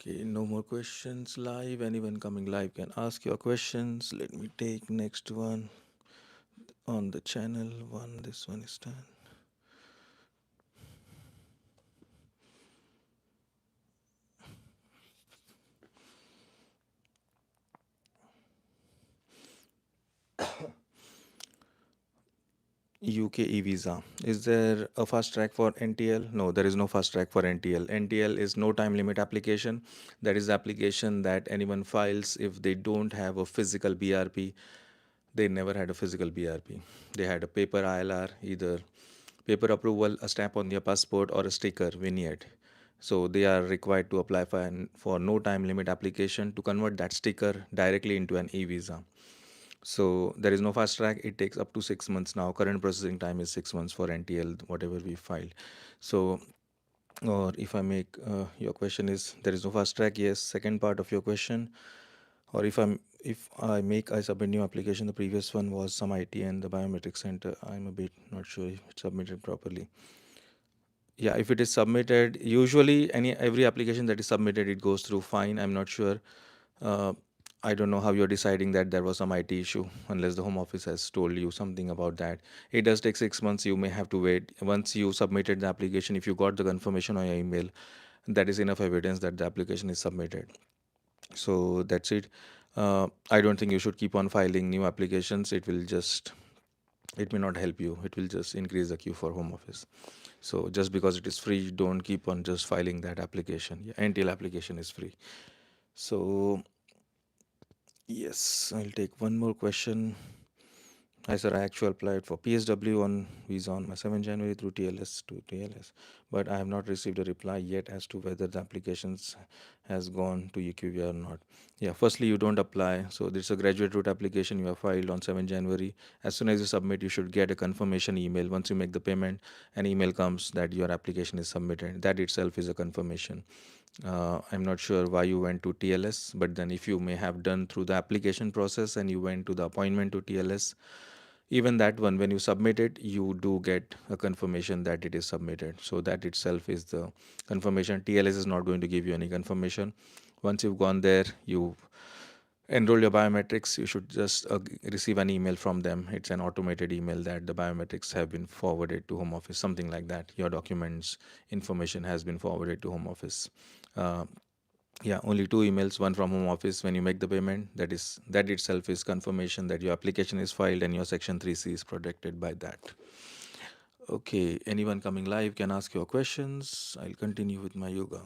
Okay, no more questions live. Anyone coming live can ask your questions. Let me take next one on the channel. One, this one is done. UK e-visa. Is there a fast track for NTL? No, there is no fast track for NTL. NTL is no time limit application. That is the application that anyone files if they don't have a physical BRP. They never had a physical BRP. They had a paper ILR, either paper approval, a stamp on their passport, or a sticker, vignette. So they are required to apply for no time limit application to convert that sticker directly into an e-visa. So there is no fast track. It takes up to 6 months now. Current processing time is 6 months for NTL, whatever we filed. So, or if I make your question is there is no fast track. Yes. Second part of your question, or if I submit new application, the previous one was some IT and the biometric center. I'm a bit not sure if it's submitted properly. Yeah, if it is submitted, usually every application that is submitted, it goes through fine. I'm not sure. Uh, I don't know how you're deciding that there was some IT issue, unless the Home Office has told you something about that. It does take 6 months. You may have to wait. Once you submitted the application, if you got the confirmation on your email, that is enough evidence that the application is submitted. So that's it. I don't think you should keep on filing new applications. It may not help you. It will just increase the queue for Home Office. So just because it is free, don't keep on just filing that application. Yeah, until application is free. So yes, I'll take one more question. Hi sir, I actually applied for PSW on visa on my 7 January through TLS to TLS, but I have not received a reply yet as to whether the applications has gone to UQV or not. Yeah, firstly you don't apply. So this is a graduate route application you have filed on 7 January. As soon as you submit, you should get a confirmation email. Once you make the payment, an email comes that your application is submitted. That itself is a confirmation. I'm not sure why you went to TLS, but then if you may have done through the application process and you went to the appointment to TLS, even that one, when you submit it, you do get a confirmation that it is submitted. So that itself is the confirmation. TLS is not going to give you any confirmation. Once you've gone there, you enroll your biometrics, you should just receive an email from them. It's an automated email that the biometrics have been forwarded to Home Office, something like that. Your documents information has been forwarded to Home Office. uh, yeah, only two emails, one from Home Office when you make the payment. That itself is confirmation that your application is filed and your Section 3C is protected by that. Okay, anyone coming live can ask your questions. I'll continue with my yoga.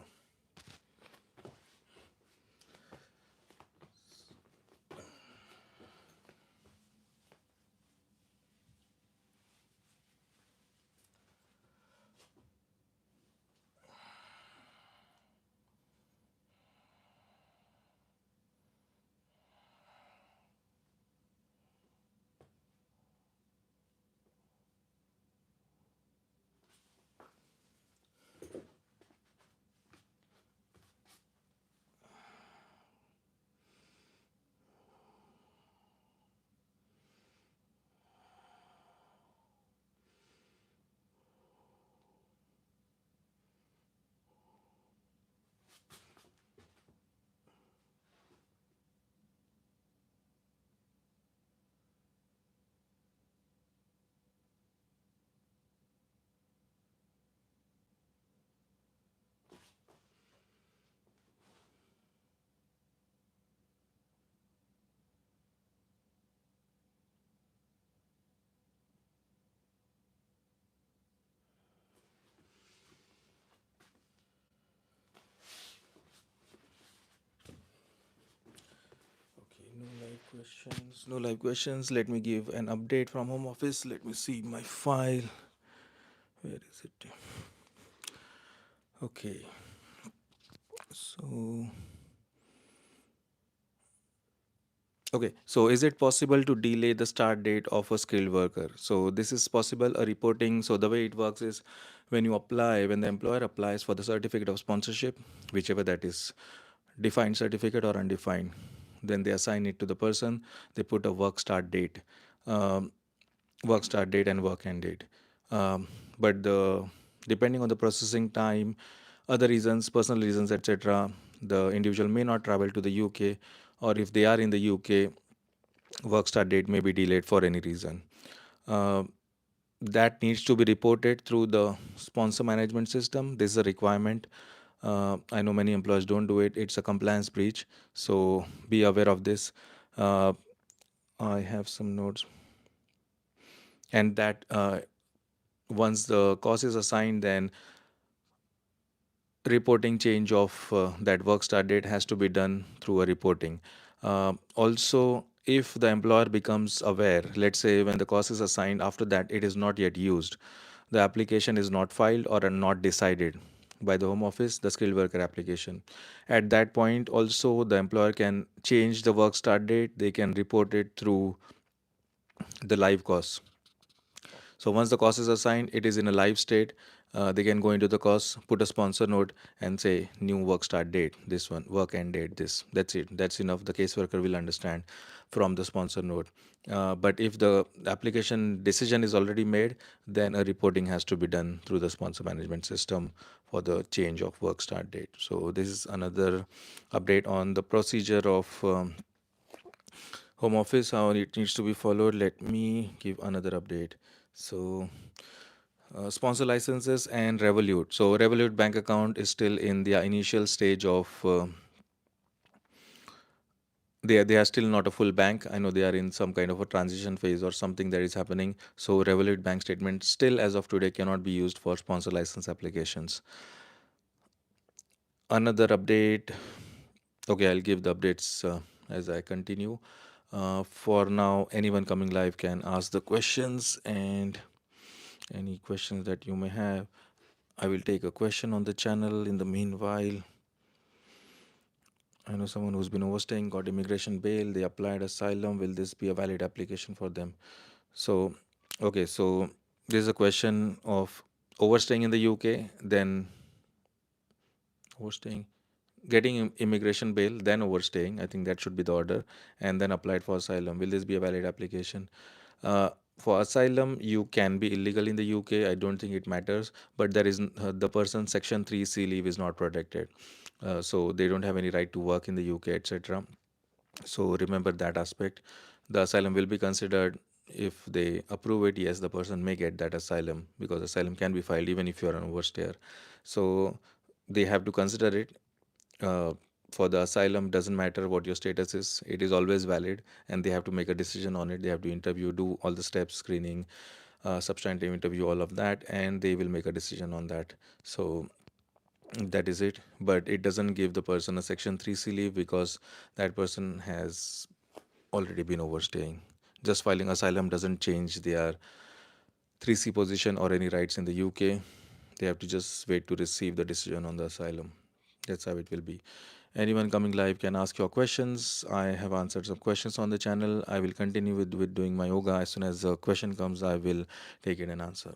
Okay, no live questions. No live questions. Let me give an update from Home Office. Let me see my file. Where is it? Okay. So okay, so is it possible to delay the start date of a skilled worker? So this is possible, a reporting. So the way it works is when you apply, when the employer applies for the certificate of sponsorship, whichever that is, defined certificate or undefined, then they assign it to the person. They put a um, work start date and work end date. Um, but depending on the processing time, other reasons, personal reasons, etc., the individual may not travel to the UK, or if they are in the UK, work start date may be delayed for any reason. Uh, that needs to be reported through the sponsor management system. This is a requirement. I know many employers don't do it. It's a compliance breach. So be aware of this. Uh, I have some notes. And that once the cause is assigned, then reporting change of that work start date has to be done through a reporting. Also, if the employer becomes aware, let's say when the course is assigned, after that it is not yet used, the application is not filed or not decided by the Home Office, the skilled worker application. At that point, also the employer can change the work start date. They can report it through the live course. So once the course is assigned, it is in a live state. They can go into the course, put a sponsor note, and say new work start date, this one, work end date, this. That's it. That's enough. The caseworker will understand from the sponsor note. But if the application decision is already made, then a reporting has to be done through the sponsor management system for the change of work start date. So this is another update on the procedure of home office, how it needs to be followed. Let me give another update. So sponsor licenses and Revolut. So Revolut bank account is still in the initial stage of they are still not a full bank. I know they are in some kind of a transition phase or something that is happening. So Revolut bank statement still as of today cannot be used for sponsor license applications. Another update. Okay, I'll give the updates as I continue. For now, anyone coming live can ask the questions, and any questions that you may have, I will take a question on the channel. In the meanwhile, I know someone who's been overstaying, got immigration bail, they applied asylum. Will this be a valid application for them? So, okay, so there's a question of overstaying in the UK, then overstaying, getting immigration bail, then overstaying. I think that should be the order, and then applied for asylum. Will this be a valid application? For asylum, you can be illegal in the UK. I don't think it matters, but there is the person's Section 3C leave is not protected, so they don't have any right to work in the UK, etc. So remember that aspect. The asylum will be considered if they approve it. Yes, the person may get that asylum because asylum can be filed even if you are an overstayer. So they have to consider it. Uh, for the asylum, doesn't matter what your status is, it is always valid, and they have to make a decision on it. They have to interview, do all the steps, screening, substantive interview, all of that, and they will make a decision on that. So that is it. But it doesn't give the person a Section 3C leave because that person has already been overstaying. Just filing asylum doesn't change their 3C position or any rights in the UK. They have to just wait to receive the decision on the asylum. That's how it will be. Anyone coming live can ask your questions. I have answered some questions on the channel. I will continue with doing my yoga. As soon as a question comes, I will take it and answer.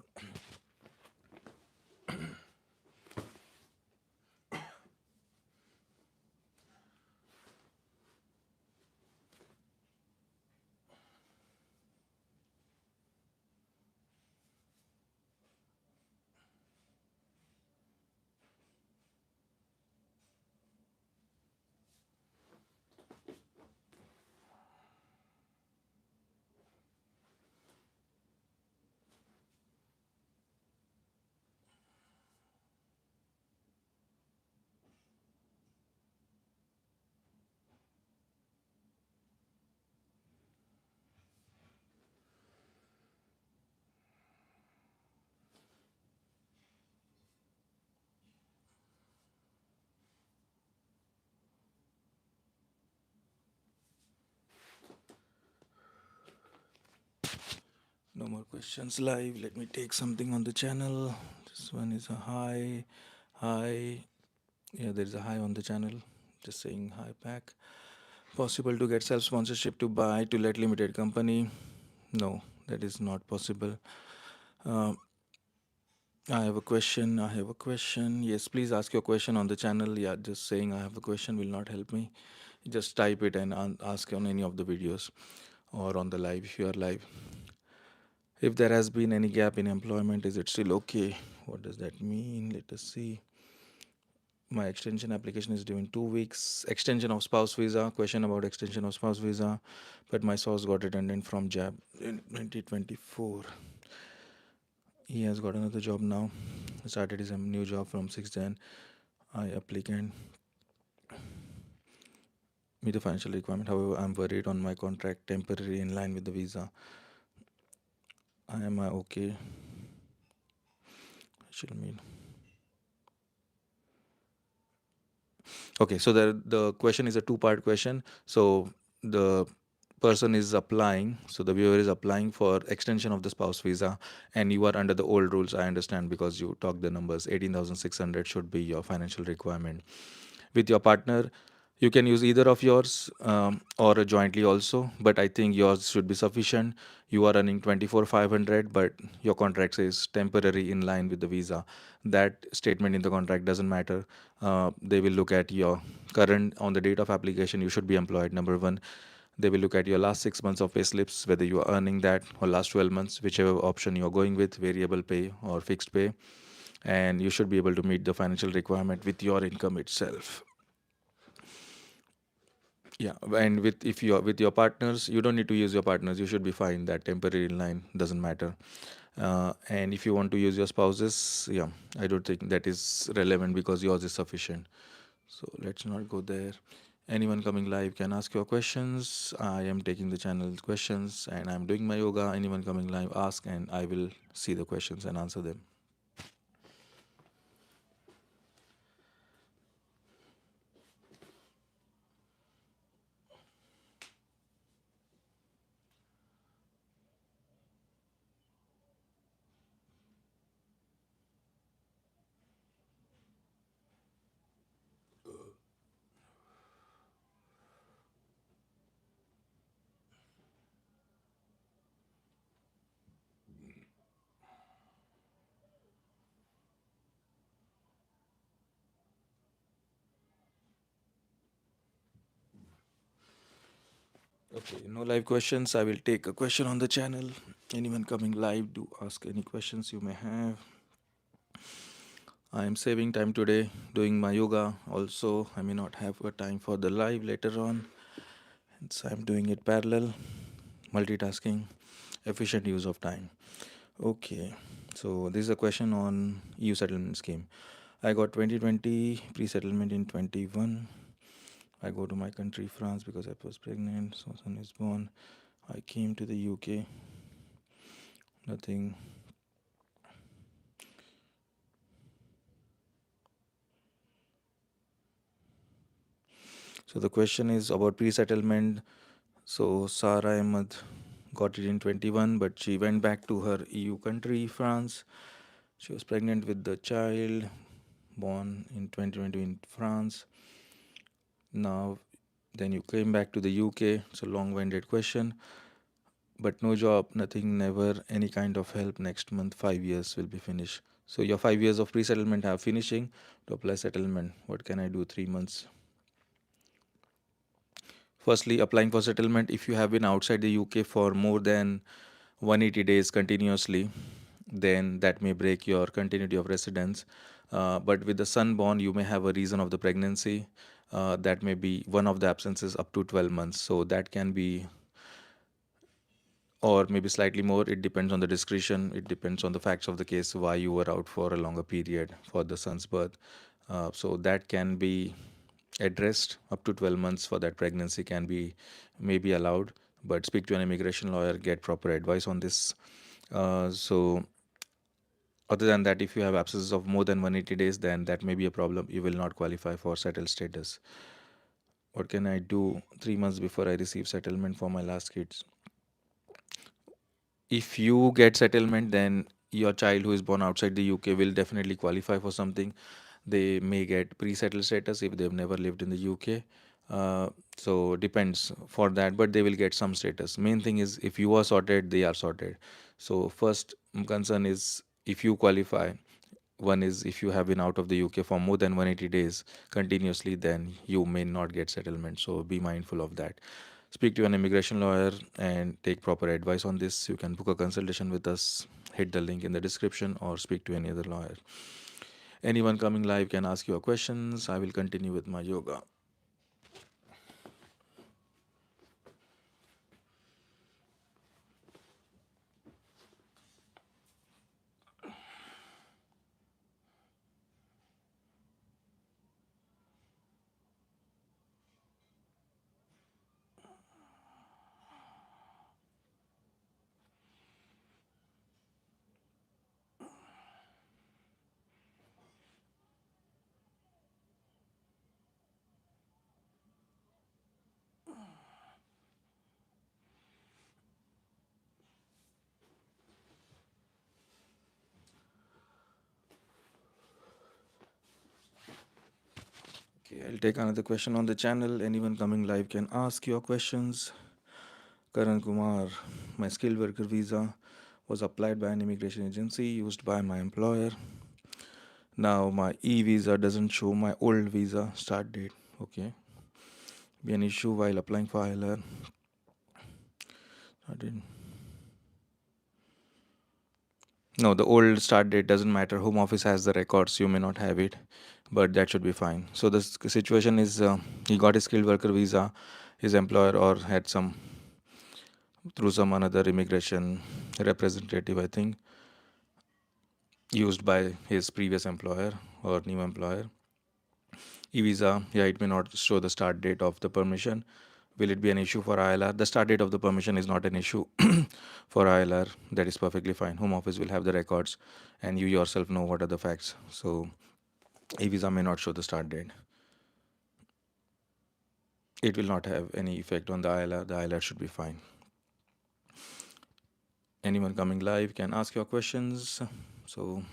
No more questions live. Let me take something on the channel. This one is a hi. Hi. Yeah, there's a hi on the channel. Just saying hi back. Possible to get self sponsorship to buy to let limited company? No, that is not possible. Uh, I have a question. I have a question. Yes, please ask your question on the channel. Yeah, just saying I have a question will not help me. Just type it and ask on any of the videos or on the live if you are live. If there has been any gap in employment, is it still okay? What does that mean? Let us see. My extension application is due in 2 weeks. Extension of spouse visa. Question about extension of spouse visa. But my spouse got redundant from job in 2024. He has got another job now. Started his new job from 6th Jan. I applicant meet the financial requirement. However, I'm worried on my contract temporary in line with the visa. Am I okay? Should mean. Okay, so the question is a two-part question. So the person is applying, so the viewer is applying for extension of the spouse visa, and you are under the old rules. I understand because you talk the numbers. 18,600 should be your financial requirement. With your partner, you can use either of yours or jointly also, but I think yours should be sufficient. You are running 24,500, but your contract says temporary in line with the visa. That statement in the contract doesn't matter. They will look at your current on the date of application. You should be employed, number one. They will look at your last 6 months of pay slips, whether you are earning that, or last 12 months, whichever option you're going with, variable pay or fixed pay. And you should be able to meet the financial requirement with your income itself. Yeah, and with if you're with your partners, you don't need to use your partners. You should be fine. That temporary line doesn't matter. And if you want to use your spouses, yeah, I don't think that is relevant because yours is sufficient. So let's not go there. Anyone coming live can ask your questions. I am taking the channel's questions and I'm doing my yoga. Anyone coming live, ask, and I will see the questions and answer them. Okay, no live questions. I will take a question on the channel. Anyone coming live, do ask any questions you may have. I am saving time today doing my yoga. Also, I may not have a time for the live later on. So I'm doing it parallel, multitasking, efficient use of time. Okay, so this is a question on EU settlement scheme. I got 2020 pre-settlement in 21. I go to my country, France, because I was pregnant. So son is born. I came to the UK. Nothing. So the question is about pre-settlement. So Sarah Ahmed got it in 21, but she went back to her EU country, France. She was pregnant with the child born in 2020 in France. Now, then you came back to the UK. It's a long-winded question. But no job, nothing, never, any kind of help. Next month, 5 years will be finished. So your 5 years of pre-settlement are finishing. To apply settlement, what can I do? 3 months. Firstly, applying for settlement. If you have been outside the UK for more than 180 days continuously, then that may break your continuity of residence. But with the son born, you may have a reason of the pregnancy. That may be one of the absences up to 12 months. So that can be, or maybe slightly more. It depends on the discretion. It depends on the facts of the case, why you were out for a longer period for the son's birth. So that can be addressed. Up to 12 months for that pregnancy can be maybe allowed, but speak to an immigration lawyer, get proper advice on this. So other than that, if you have absences of more than 180 days, then that may be a problem. You will not qualify for settled status. What can I do 3 months before I receive settlement for my last kids? If you get settlement, then your child who is born outside the UK will definitely qualify for something. They may get pre-settled status if they've never lived in the UK. So depends for that, but they will get some status. Main thing is if you are sorted, they are sorted. So first concern is if you qualify. One is if you have been out of the UK for more than 180 days continuously, then you may not get settlement. So be mindful of that. Speak to an immigration lawyer and take proper advice on this. You can book a consultation with us, hit the link in the description, or speak to any other lawyer. Anyone coming live can ask your questions. I will continue with my yoga. Okay, I'll take another question on the channel. Anyone coming live can ask your questions. Karan Kumar, my skilled worker visa was applied by an immigration agency used by my employer. Now my e-visa doesn't show my old visa start date. Okay. Be an issue while applying for ILR. I didn't. No, the old start date doesn't matter. Home office has the records. You may not have it, but that should be fine. So the situation is he got a skilled worker visa, his employer or had some through some another immigration representative, I think, used by his previous employer or new employer. E-visa, yeah, it may not show the start date of the permission. Will it be an issue for ILR? The start date of the permission is not an issue for ILR. That is perfectly fine. Home office will have the records, and you yourself know what are the facts. So e-visa may not show the start date. It will not have any effect on the ILR. The ILR should be fine. Anyone coming live can ask your questions. So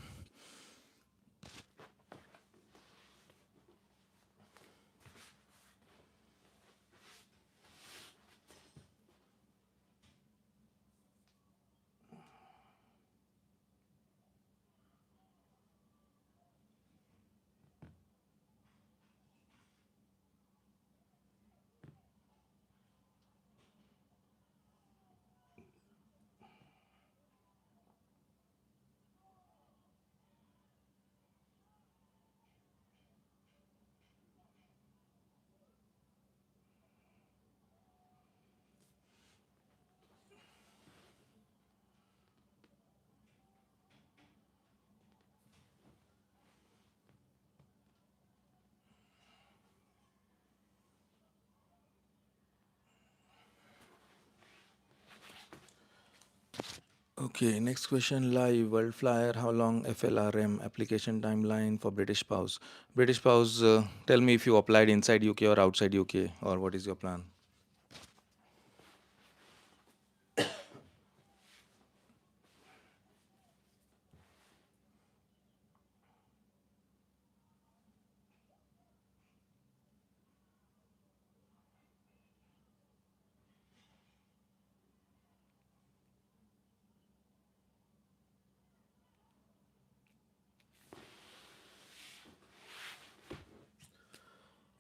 okay, next question live. World Flyer, how long FLRM application timeline for British spouse? British spouse, tell me if you applied inside UK or outside UK, or what is your plan?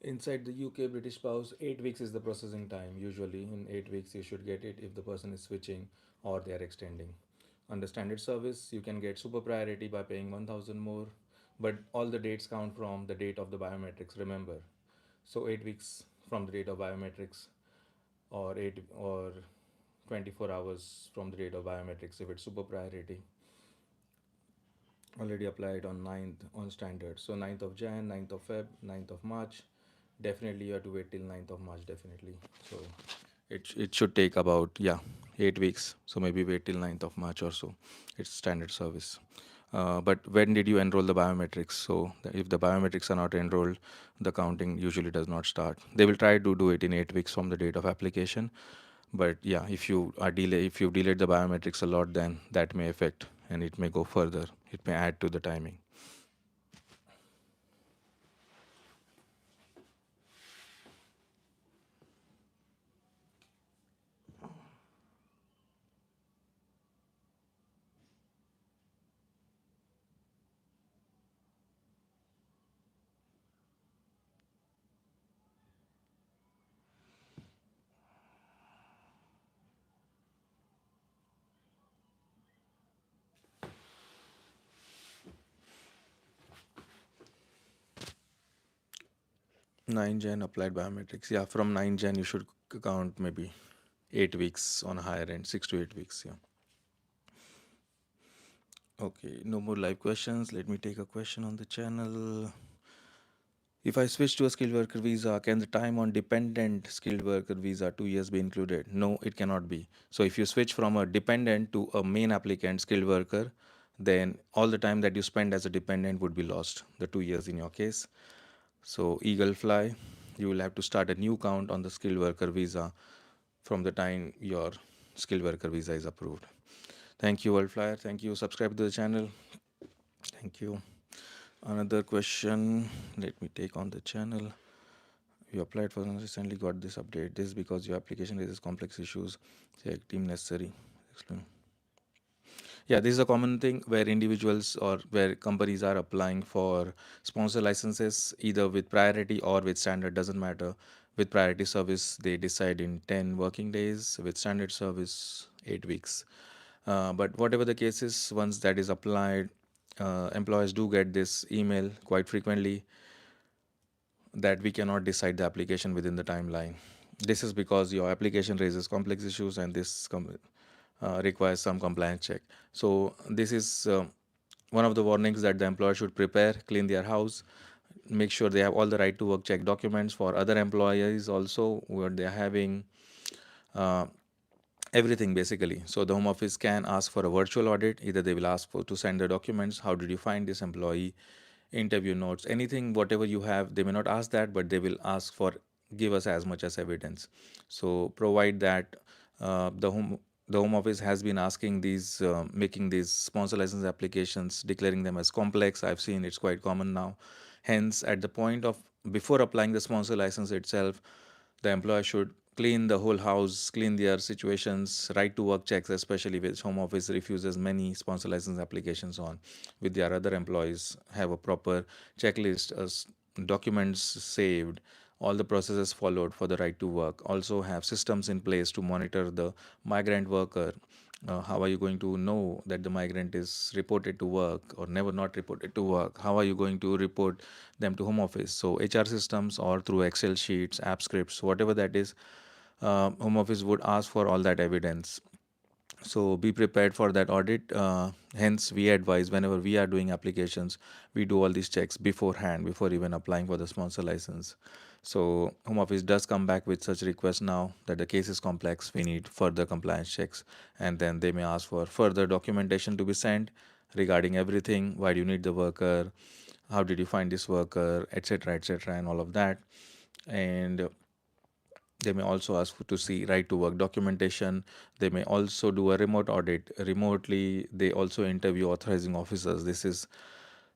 Inside the UK, British spouse, 8 weeks is the processing time. Usually, in 8 weeks, you should get it if the person is switching or they are extending. Under standard service, you can get super priority by paying 1000 more, but all the dates count from the date of the biometrics. Remember, so 8 weeks from the date of biometrics, or 24 hours from the date of biometrics if it's super priority. Already applied on 9th on standard. So 9th of Jan, 9th of Feb, 9th of March. Definitely you have to wait till 9th of March, definitely. So it should take about, yeah, 8 weeks. So maybe wait till 9th of March or so. It's standard service. But when did you enroll the biometrics? So if the biometrics are not enrolled, the counting usually does not start. They will try to do it in 8 weeks from the date of application. But yeah, if you delayed the biometrics a lot, then that may affect and it may go further. It may add to the timing. 9 Jan applied biometrics. Yeah, from 9 Jan you should count maybe 8 weeks on a higher end, 6 to 8 weeks. Yeah. Okay, no more live questions. Let me take a question on the channel. If I switch to a skilled worker visa, can the time on dependent skilled worker visa 2 years be included? No, it cannot be. So if you switch from a dependent to a main applicant skilled worker, then all the time that you spend as a dependent would be lost, the 2 years in your case. So Eagle Fly, you will have to start a new count on the skilled worker visa from the time your skilled worker visa is approved. Thank you, World Flyer. Thank you. Subscribe to the channel. Thank you. Another question. Let me take on the channel. You applied for and recently got this update. This is because your application raises complex issues. Check team necessary. Explain. Yeah, this is a common thing where individuals or where companies are applying for sponsor licenses either with priority or with standard, doesn't matter. With priority service, they decide in 10 working days. With standard service, 8 weeks. But whatever the case is, once that is applied, employers do get this email quite frequently that we cannot decide the application within the timeline. This is because your application raises complex issues and this requires some compliance check. So this is one of the warnings that the employer should prepare, clean their house, make sure they have all the right to work check documents for other employees also where they are having uh, everything basically. So the home office can ask for a virtual audit. Either they will ask for to send the documents, how did you find this employee, interview notes, anything, whatever you have. They may not ask that, but they will ask for give us as much as evidence. So provide that. The home office has been asking these, making these sponsor license applications, declaring them as complex. I've seen it's quite common now. Hence, at the point of before applying the sponsor license itself, the employer should clean the whole house, clean their situations, right to work checks, especially which home office refuses many sponsor license applications on, with their other employees, have a proper checklist, documents saved, all the processes followed for the right to work. Also have systems in place to monitor the migrant worker. How are you going to know that the migrant is reported to work or never not reported to work? How are you going to report them to home office? So HR systems or through Excel sheets, app scripts, whatever that is, home office would ask for all that evidence. So be prepared for that audit. Hence, we advise whenever we are doing applications, we do all these checks beforehand, before even applying for the sponsor license. So home office does come back with such requests now that the case is complex. We need further compliance checks, and then they may ask for further documentation to be sent regarding everything. Why do you need the worker? How did you find this worker, etc., and all of that. And they may also ask to see right to work documentation. They may also do a remote audit. Remotely, they also interview authorizing officers. This is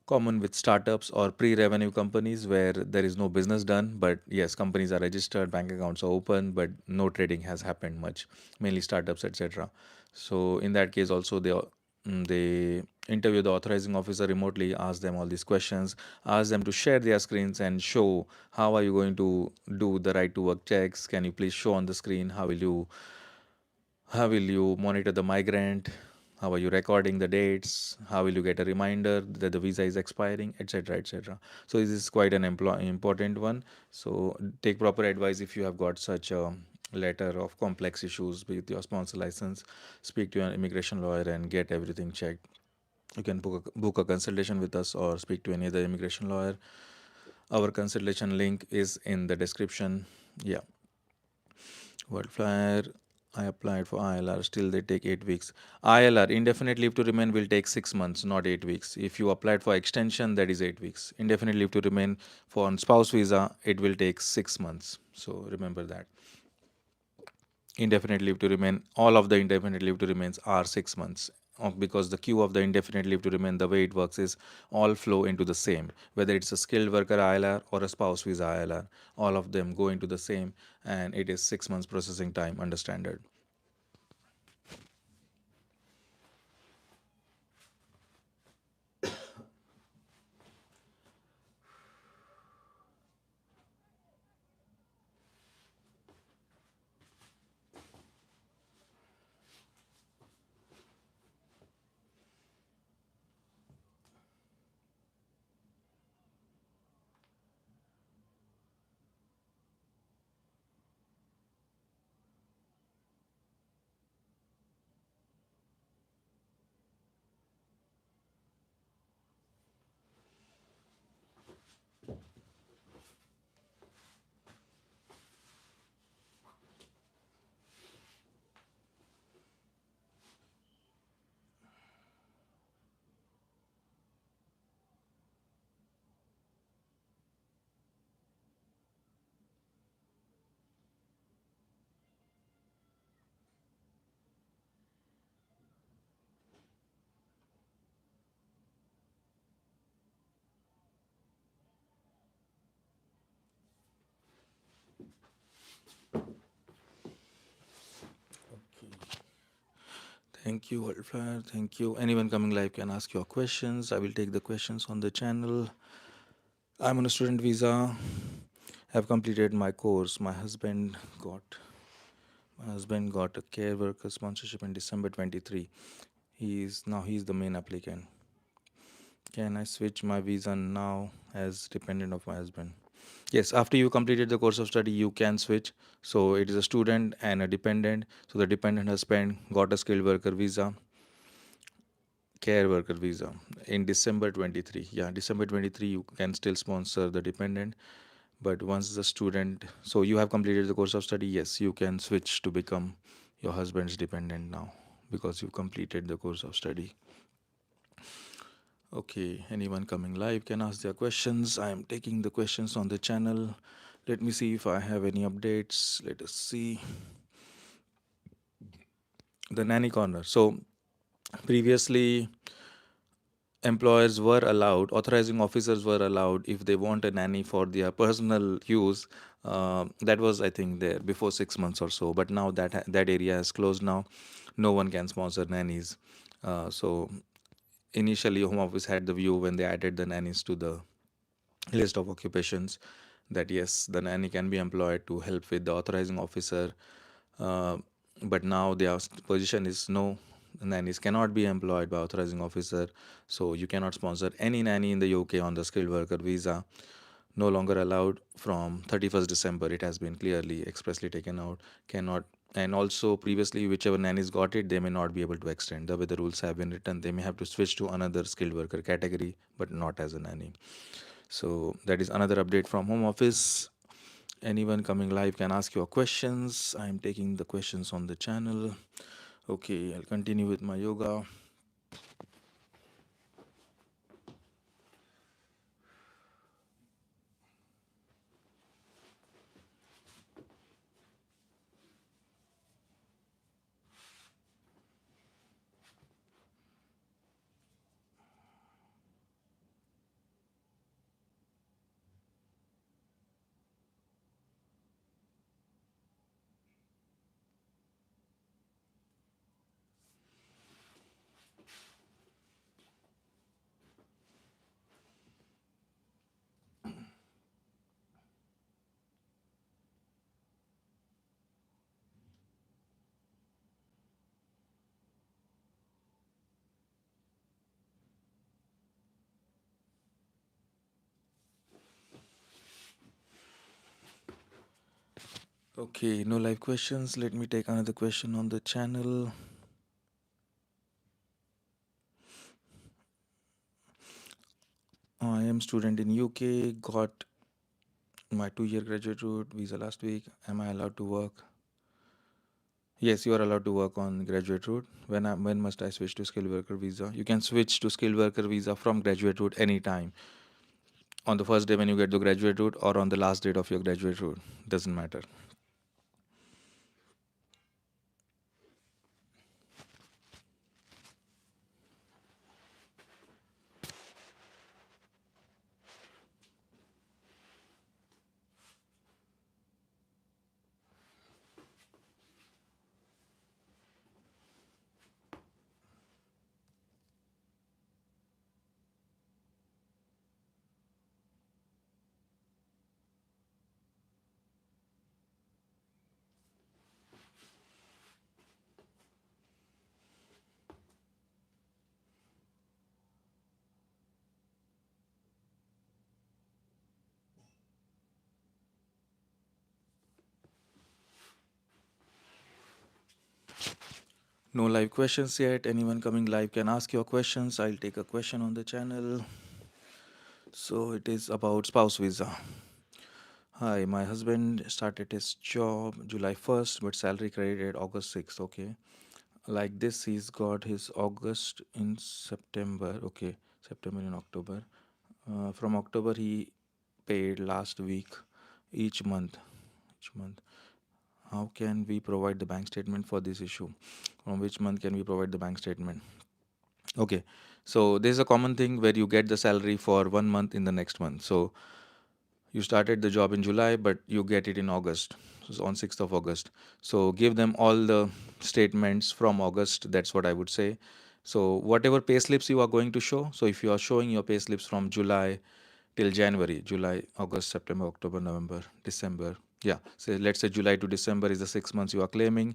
common with startups or pre-revenue companies where there is no business done, but yes, companies are registered, bank accounts are open, but no trading has happened much, mainly startups, etc. So in that case also they interview the authorizing officer remotely, ask them all these questions, ask them to share their screens and show how are you going to do the right to work checks. Can you please show on the screen how will you monitor the migrant? How are you recording the dates? How will you get a reminder that the visa is expiring, etc., etc. So this is quite an important one. So take proper advice if you have got such a letter of complex issues with your sponsor license. Speak to an immigration lawyer and get everything checked. You can book a consultation with us or speak to any other immigration lawyer. Our consultation link is in the description. Yeah. Wildfire, I applied for ILR, still they take 8 weeks. ILR, indefinite leave to remain, will take 6 months, not 8 weeks. If you applied for extension, that is 8 weeks. Indefinite leave to remain for on spouse visa, it will take 6 months. So remember that. Indefinite leave to remain, all of the indefinite leave to remains are 6 months. Because the queue of the indefinite leave to remain, the way it works is all flow into the same. Whether it's a skilled worker ILR or a spouse visa ILR, all of them go into the same, and it is 6 months processing time under standard. Thank you, Wildfire. Thank you. Anyone coming live can ask your questions. I will take the questions on the channel. I'm on a student visa. Have completed my course. Got my husband got a care worker sponsorship in December 23. He's the main applicant. Can I switch my visa now as dependent of my husband? Yes, after you completed the course of study, you can switch. So it is a student and a dependent. So the dependent husband got a skilled worker visa, care worker visa in December 23. Yeah, December 23, you can still sponsor the dependent. But once the student, so you have completed the course of study, yes, you can switch to become your husband's dependent now because you completed the course of study. Okay, anyone coming live can ask their questions. I am taking the questions on the channel. Let me see if I have any updates. Let us see. The nanny corner. So previously, employers were allowed, authorizing officers were allowed, if they want a nanny for their personal use. That was, I think, there before 6 months or so. But now that area is closed now. No one can sponsor nannies. So initially, Home Office had the view when they added the nannies to the list of occupations that yes, the nanny can be employed to help with the authorizing officer. Uh, but now their position is no, nannies cannot be employed by authorizing officer. So you cannot sponsor any nanny in the UK on the skilled worker visa. No longer allowed from 31st December. It has been clearly expressly taken out. Cannot. And also previously, whichever nannies got it, they may not be able to extend. The way the rules have been written, they may have to switch to another skilled worker category, but not as a nanny. So that is another update from Home Office. Anyone coming live can ask your questions. I'm taking the questions on the channel. Okay, I'll continue with my yoga. Okay, no live questions. Let me take another question on the channel. I am student in UK, got my 2 year graduate route visa last week. Am I allowed to work? Yes, you are allowed to work on graduate route. When must I switch to skilled worker visa? You can switch to skilled worker visa from graduate route anytime. On the first day when you get the graduate route or on the last date of your graduate route. Doesn't matter. No live questions yet. Anyone coming live can ask your questions. I'll take a question on the channel. So it is about spouse visa. Hi, my husband started his job July 1st, but salary credited August 6th. Okay. Like this, he's got his August in September. Okay. September and October. From October, he paid last week each month. Each month. How can we provide the bank statement for this issue? From which month can we provide the bank statement? Okay, so there's a common thing where you get the salary for 1 month in the next month. So you started the job in July, but you get it in August, so on 6th of August. So give them all the statements from August. That's what I would say. So whatever pay slips you are going to show. So if you are showing your pay slips from July till January, July, August, September, October, November, December. Yeah, so let's say July to December is the 6 months you are claiming.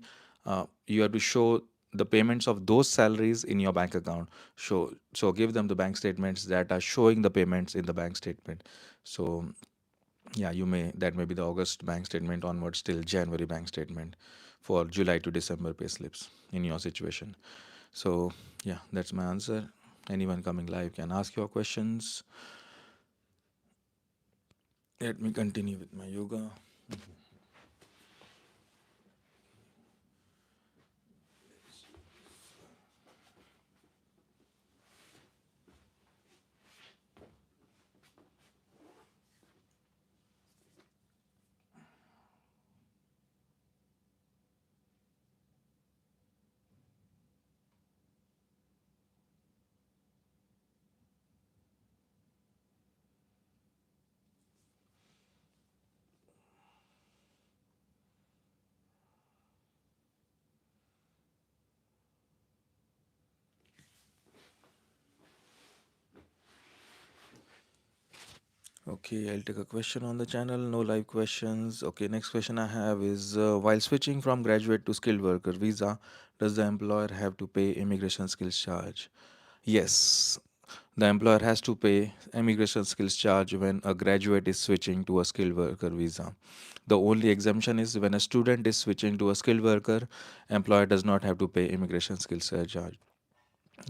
You have to show the payments of those salaries in your bank account. So give them the bank statements that are showing the payments in the bank statement. So yeah, you may that may be the August bank statement onwards till January bank statement for July to December pay slips in your situation. So yeah, that's my answer. Anyone coming live can ask your questions. Let me continue with my yoga. Okay, I'll take a question on the channel. No live questions. Okay, next question I have is while switching from graduate to skilled worker visa, does the employer have to pay immigration skills charge? Yes, the employer has to pay immigration skills charge when a graduate is switching to a skilled worker visa. The only exemption is when a student is switching to a skilled worker, employer does not have to pay immigration skills charge.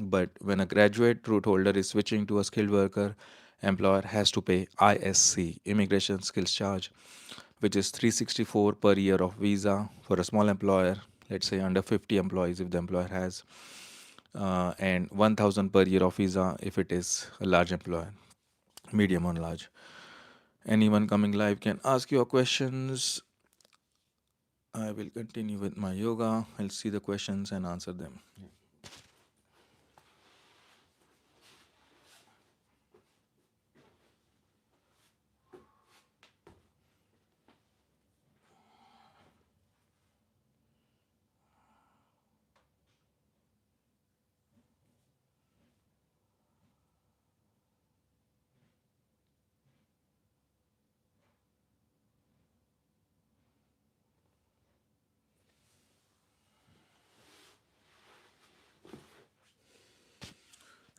But when a graduate route holder is switching to a skilled worker, employer has to pay ISC, immigration skills charge, which is 364 per year of visa for a small employer, let's say under 50 employees if the employer has, and 1000 per year of visa if it is a large employer, medium or large. Anyone coming live can ask your questions. I will continue with my yoga. I'll see the questions and answer them.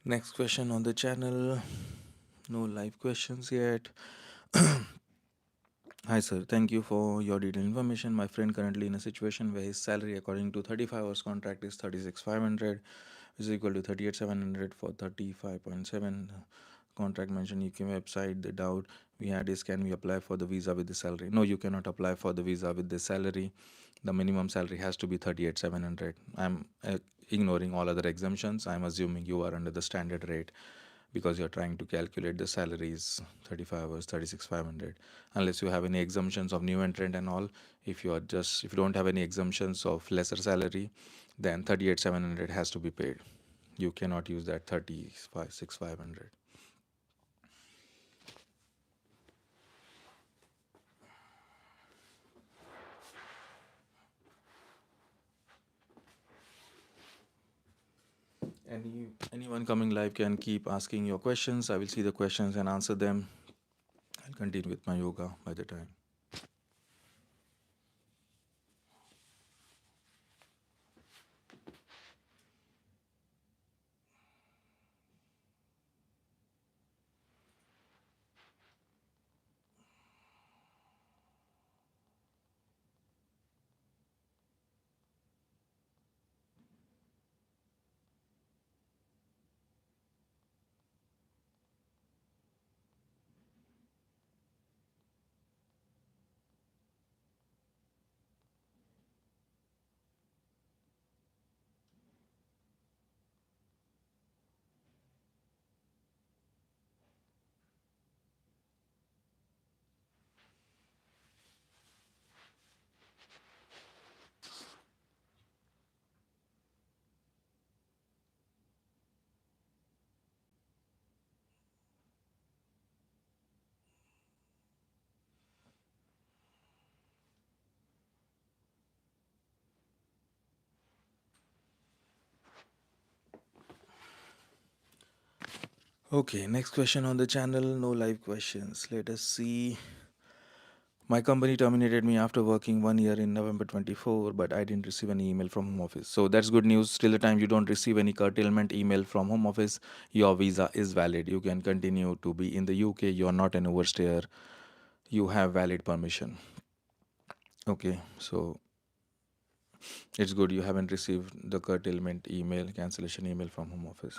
Next question on the channel. No live questions yet. Hi sir, thank you for your detailed information. My friend currently in a situation where his salary according to 35 hours contract is 36,500, which is equal to 38,700 for 35.7. Contract mentioned UK website. The doubt we had is, can we apply for the visa with the salary? No, you cannot apply for the visa with the salary. The minimum salary has to be 38,700. I'm ignoring all other exemptions. I'm assuming you are under the standard rate because you're trying to calculate the salaries 35 hours 36,500, unless you have any exemptions of new entrant and all. If you don't have any exemptions of lesser salary, then 38,700 has to be paid. You cannot use that 35,6,500. Anyone coming live can keep asking your questions. I will see the questions and answer them. I'll continue with my yoga by the time. Okay, next question on the channel. No live questions. Let us see. My company terminated me after working 1 year in November 24, but I didn't receive any email from home office. So that's good news. Till the time you don't receive any curtailment email from home office, your visa is valid. You can continue to be in the UK. You're not an overstayer. You have valid permission. Okay, so it's good you haven't received the curtailment email, cancellation email from home office.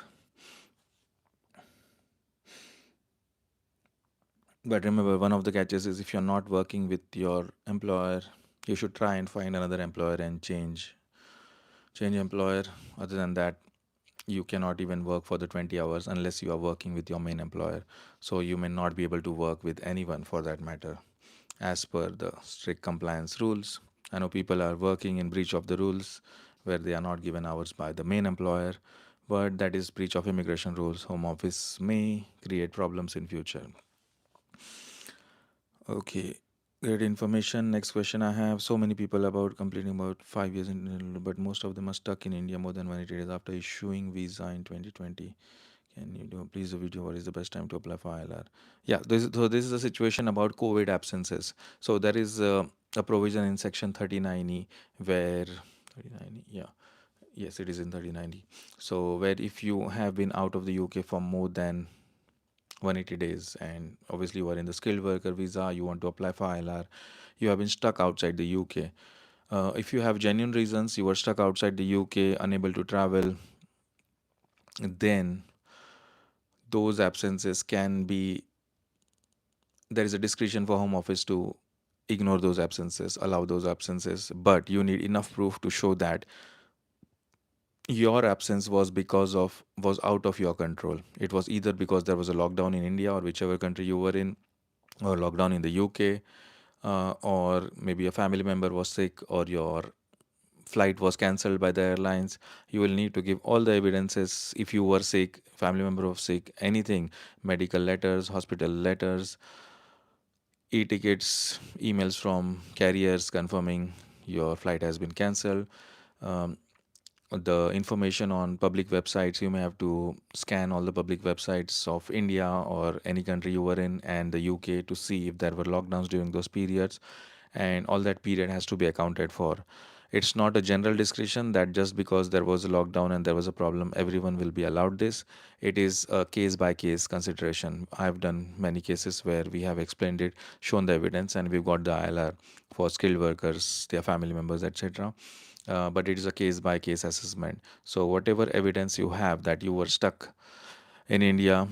But remember, one of the catches is if you're not working with your employer, you should try and find another employer and change employer. Other than that, you cannot even work for the 20 hours unless you are working with your main employer. So you may not be able to work with anyone for that matter, as per the strict compliance rules. I know people are working in breach of the rules where they are not given hours by the main employer, but that is breach of immigration rules. Home office may create problems in future. Okay, great information. Next question I have. So many people about completing about 5 years but most of them are stuck in India more than 180 days after issuing visa in 2020. Can you do please the video? What is the best time to apply for ILR? Yeah, this is a situation about COVID absences. So there is a provision in section 39E where 39E, yeah, yes, it is in 39E. So where if you have been out of the UK for more than 180 days and obviously you are in the skilled worker visa, you want to apply for ILR, you have been stuck outside the UK. If you have genuine reasons, you were stuck outside the UK, unable to travel, then those absences can be, there is a discretion for home office to ignore those absences, allow those absences, but you need enough proof to show that your absence was out of your control. It was either because there was a lockdown in India or whichever country you were in, or lockdown in the UK, or maybe a family member was sick or your flight was cancelled by the airlines. You will need to give all the evidences. If you were sick, family member was sick, anything, medical letters, hospital letters, e-tickets, emails from carriers confirming your flight has been cancelled, um, the information on public websites. You may have to scan all the public websites of India or any country you were in and the UK to see if there were lockdowns during those periods, and all that period has to be accounted for. It's not a general discretion that just because there was a lockdown and there was a problem, everyone will be allowed this. It is a case by case consideration. I've done many cases where we have explained it, shown the evidence, and we've got the ILR for skilled workers, their family members, etc. But it is a case by case assessment. So, whatever evidence you have that you were stuck in India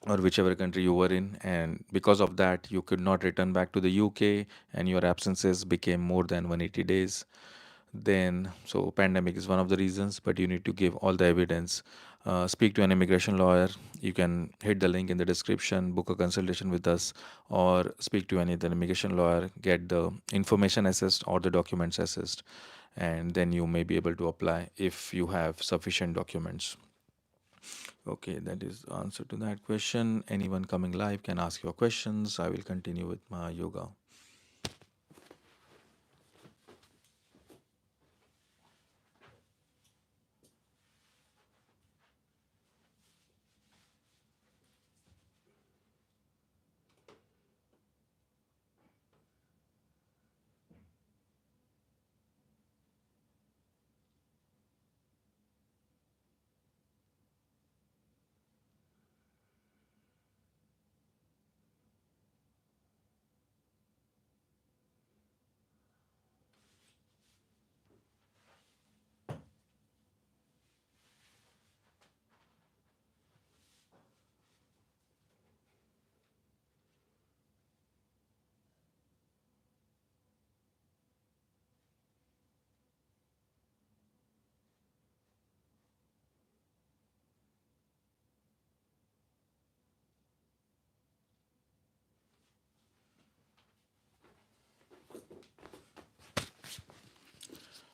or whichever country you were in, and because of that, you could not return back to the UK and your absences became more than 180 days, then so pandemic is one of the reasons, but you need to give all the evidence. Speak to an immigration lawyer. You can hit the link in the description, book a consultation with us, or speak to any other immigration lawyer, get the information assessed or the documents assessed, and then you may be able to apply if you have sufficient documents. Okay, that is the answer to that question. Anyone coming live can ask your questions. I will continue with my yoga.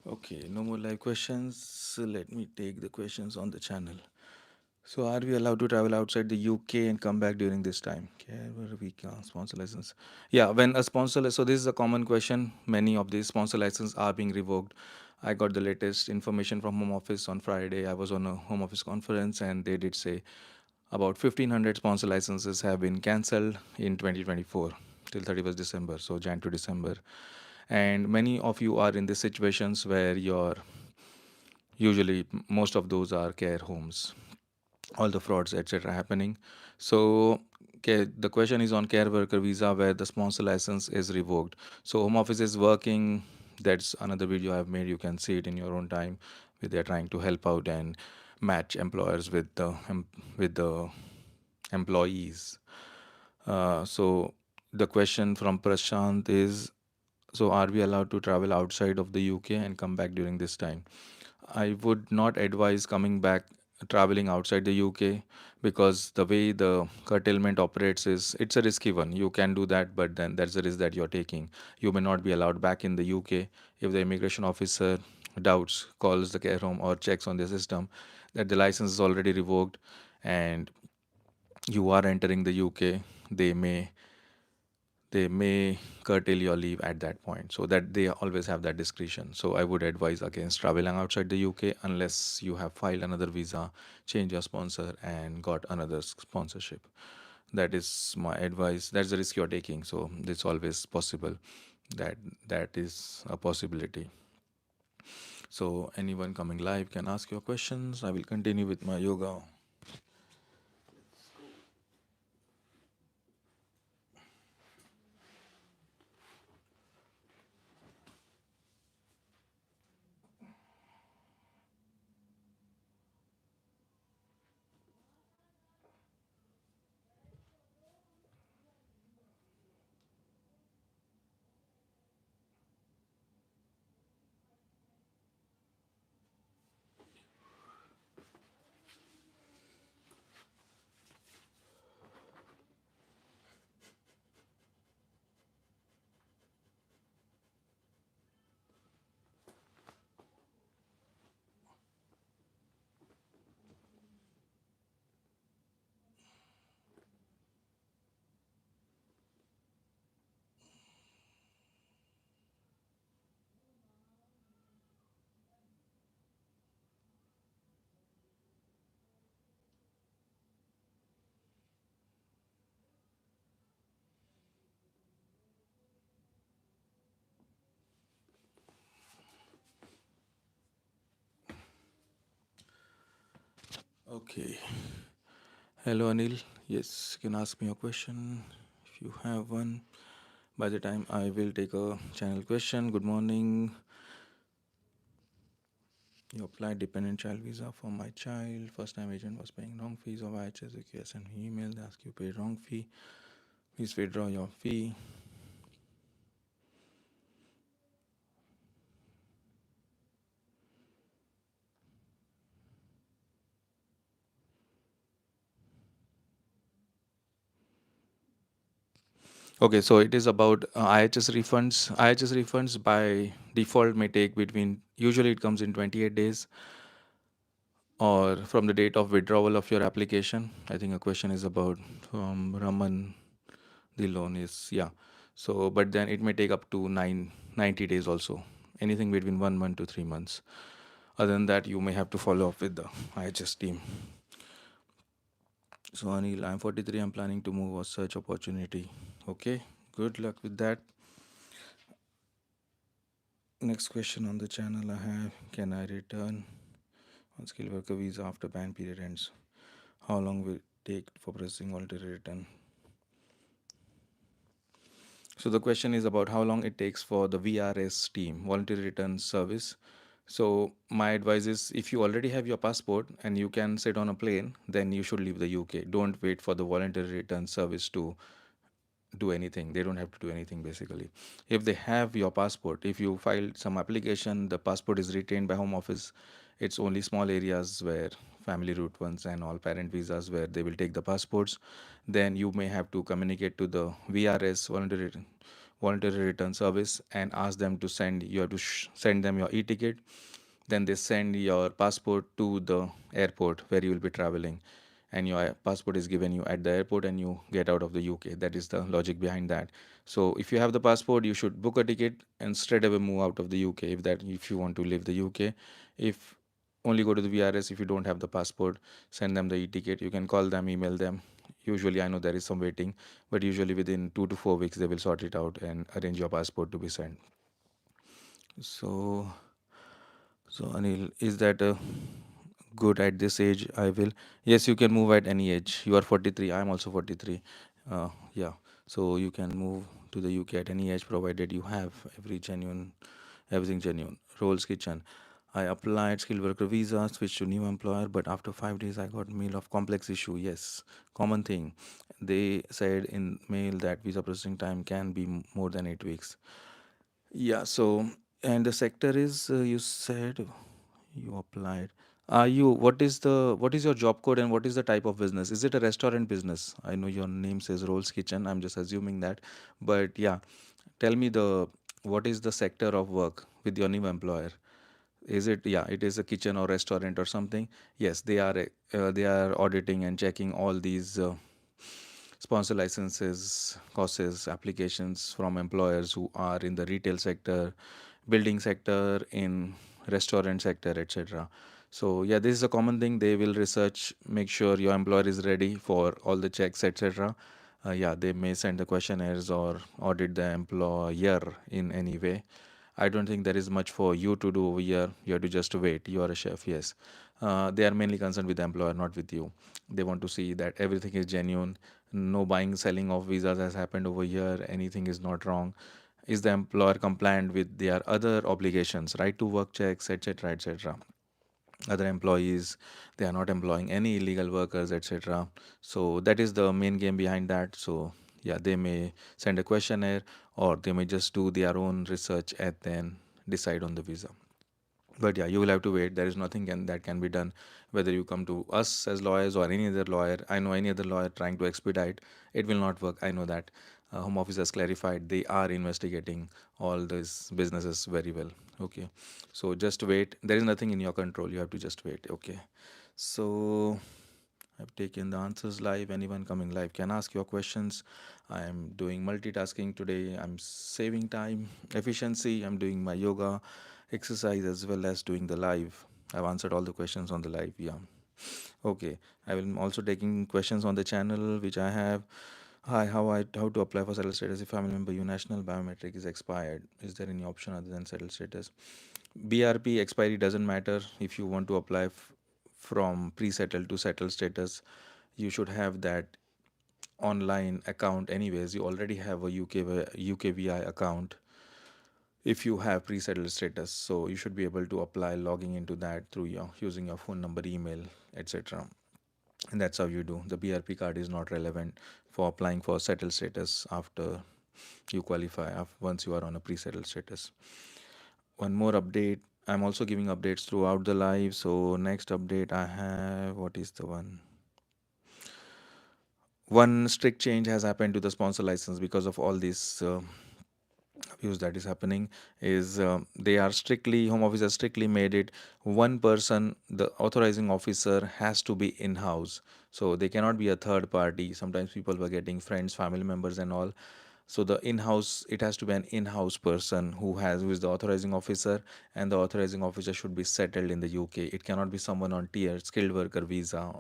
Okay, no more live questions. So let me take the questions on the channel. So, are we allowed to travel outside the UK and come back during this time? Care where we can sponsor license. Yeah, when a sponsor, so this is a common question. Many of these sponsor licenses are being revoked. I got the latest information from Home Office on Friday. I was on a Home Office conference and they did say about 1,500 sponsor licenses have been cancelled in 2024 till 31st December, so Jan to December. And many of you are in the situations where you're usually most of those are care homes, all the frauds etc happening. So the question is on care worker visa where the sponsor license is revoked. So home office is working. That's another video I've made. You can see it in your own time, where they're trying to help out and match employers with the employees. So the question from Prashant is, so are we allowed to travel outside of the UK and come back during this time? I would not advise coming back traveling outside the UK, because the way the curtailment operates is it's a risky one. You can do that, but then that's the risk that you're taking. You may not be allowed back in the UK if the immigration officer doubts, calls the care home or checks on the system that the license is already revoked and you are entering the UK. They may curtail your leave at that point, so that they always have that discretion. So I would advise against traveling outside the UK unless you have filed another visa, change your sponsor and got another sponsorship. That is my advice. That's the risk you're taking, so it's always possible that that is a possibility. So anyone coming live can ask your questions. I will continue with my yoga. Okay. Hello, Anil. Yes, you can ask me a question if you have one. By the time I will take a channel question. Good morning. You applied dependent child visa for my child. First time agent was paying wrong fees of IHS. Okay, send me email. They ask you paid wrong fee. Please withdraw your fee. Okay, so it is about IHS refunds. IHS refunds by default may take between, usually it comes in 28 days or from the date of withdrawal of your application. I think a question is about Raman. The loan is, yeah. So, but then it may take up to 90 days also. Anything between 1 month to 3 months. Other than that, you may have to follow up with the IHS team. So, Anil, I'm 43. I'm planning to move or search opportunity. Okay, good luck with that. Next question on the channel I have: can I return on skilled worker visa after ban period ends? How long will it take for processing voluntary return? So the question is about how long it takes for the VRS team, voluntary return service. So my advice is, if you already have your passport and you can sit on a plane, then you should leave the UK. Don't wait for the voluntary return service to do anything. They don't have to do anything basically. If they have your passport, if you filed some application, the passport is retained by home office. It's only small areas where family route ones and all parent visas where they will take the passports. Then you may have to communicate to the VRS, voluntary return service, and ask them to send, you have to send them your e-ticket. Then they send your passport to the airport where you will be traveling, and your passport is given you at the airport and you get out of the UK. That is the logic behind that. So if you have the passport, you should book a ticket and straight away move out of the UK if you want to leave the UK. If only go to the VRS. If you don't have the passport, send them the e-ticket. You can call them, email them. Usually, I know there is some waiting, but usually within 2 to 4 weeks, they will sort it out and arrange your passport to be sent. So, so Anil, is that good at this age? I will. Yes, you can move at any age. You are 43. I am also 43. Yeah. So you can move to the UK at any age, provided you have everything genuine. Rolls Kitchen. I applied skilled worker visa, switched to new employer, but after 5 days I got mail of complex issue. Yes, common thing. They said in mail that visa processing time can be more than 8 weeks. Yeah. So and the sector is you said you applied. What is your job code and what is the type of business? Is it a restaurant business? I know your name says Rolls Kitchen. I'm just assuming that, but yeah, tell me what is the sector of work with your new employer? Is it, yeah, it is a kitchen or restaurant or something? Yes, they are auditing and checking all these sponsor licenses, courses, applications from employers who are in the retail sector, building sector, in restaurant sector, etc. So yeah, this is a common thing. They will research, make sure your employer is ready for all the checks, etc. Yeah, they may send the questionnaires or audit the employer in any way. I don't think there is much for you to do over here. You have to just wait. You are a chef, yes. They are mainly concerned with the employer, not with you. They want to see that everything is genuine. No buying, selling of visas has happened over here. Anything is not wrong. Is the employer compliant with their other obligations, right to work checks, etc., etc. Other employees, they are not employing any illegal workers, etc. So that is the main game behind that. So yeah, they may send a questionnaire or they may just do their own research and then decide on the visa. But yeah, you will have to wait. There is nothing that can be done, whether you come to us as lawyers or any other lawyer. I know any other lawyer trying to expedite, it will not work. I know that. Home office has clarified they are investigating all these businesses very well. Okay, so just wait. There is nothing in your control. You have to just wait. Okay, so I've taken the answers live. Anyone coming live can ask your questions. I am doing multitasking today. I'm saving time, efficiency. I'm doing my yoga exercise as well as doing the live. I've answered all the questions on the live. Yeah. Okay. I will also taking questions on the channel which I have. Hi, how to apply for settled status if family member your national biometric is expired? Is there any option other than settled status? BRP expiry doesn't matter. If you want to apply from pre-settled to settled status, you should have that online account anyways. You already have a UKVI account if you have pre-settled status, so you should be able to apply logging into that through your using your phone number, email, etc. And that's how you do. The BRP card is not relevant for applying for settled status after you qualify, once you are on a pre-settled status. One more update. I'm also giving updates throughout the live. So next update I have, what is the one strict change has happened to the sponsor license because of all this abuse that is happening. Is they are strictly, home office has strictly made it one person, the authorizing officer has to be in house, so they cannot be a third party. Sometimes people were getting friends, family members and all. So the in-house, it has to be an in-house person who is the authorizing officer, and the authorizing officer should be settled in the UK. It cannot be someone on tier skilled worker visa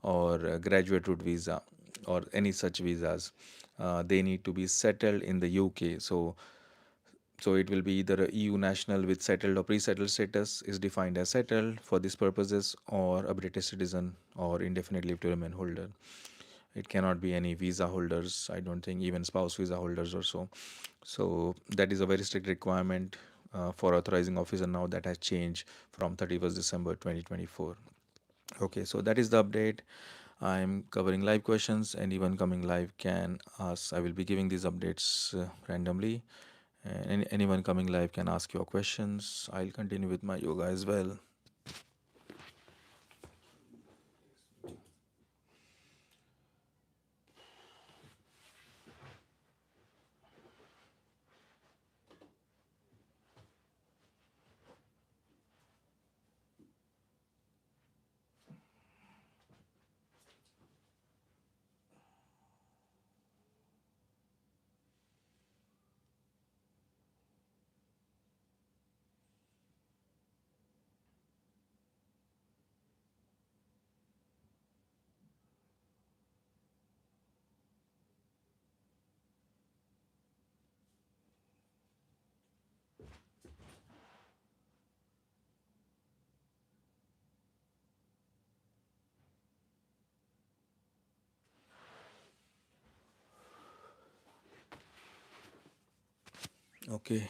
or graduate route visa or any such visas. They need to be settled in the UK. So it will be either a EU national with settled or pre-settled status is defined as settled for these purposes, or a British citizen or indefinite leave to remain holder. It cannot be any visa holders. I don't think even spouse visa holders or so. So that is a very strict requirement for authorizing officer now. That has changed from 31st December 2024. Okay, so that is the update. I'm covering live questions. Anyone coming live can ask. I will be giving these updates randomly. And anyone coming live can ask your questions. I'll continue with my yoga as well. Okay.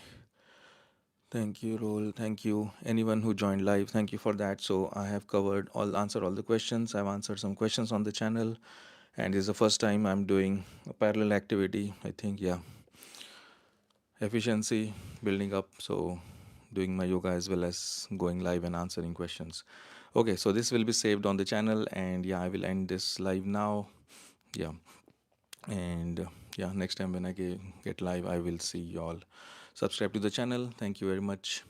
Thank you, Roll. Thank you, anyone who joined live. Thank you for that. So I have covered answered all the questions. I've answered some questions on the channel, and this is the first time I'm doing a parallel activity. I think, yeah, efficiency building up. So doing my yoga as well as going live and answering questions. Okay, so this will be saved on the channel, and yeah, I will end this live now. Yeah, and yeah, next time when I get live, I will see you all. Subscribe to the channel. Thank you very much.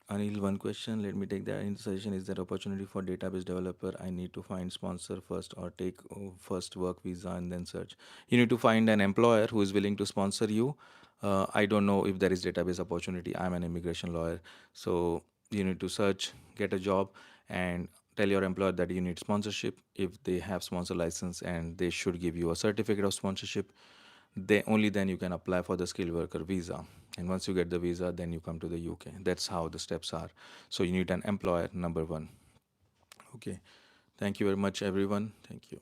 Anil, one question. Let me take that in suggestion. Is there opportunity for database developer? I need to find sponsor first or take first work visa and then search. You need to find an employer who is willing to sponsor you. I don't know if there is database opportunity. I'm an immigration lawyer, so you need to search, get a job, and tell your employer that you need sponsorship. If they have sponsor license and they should give you a certificate of sponsorship, they only then you can apply for the skilled worker visa. And once you get the visa, then you come to the UK. That's how the steps are. So you need an employer, number one. Okay. Thank you very much, everyone. Thank you.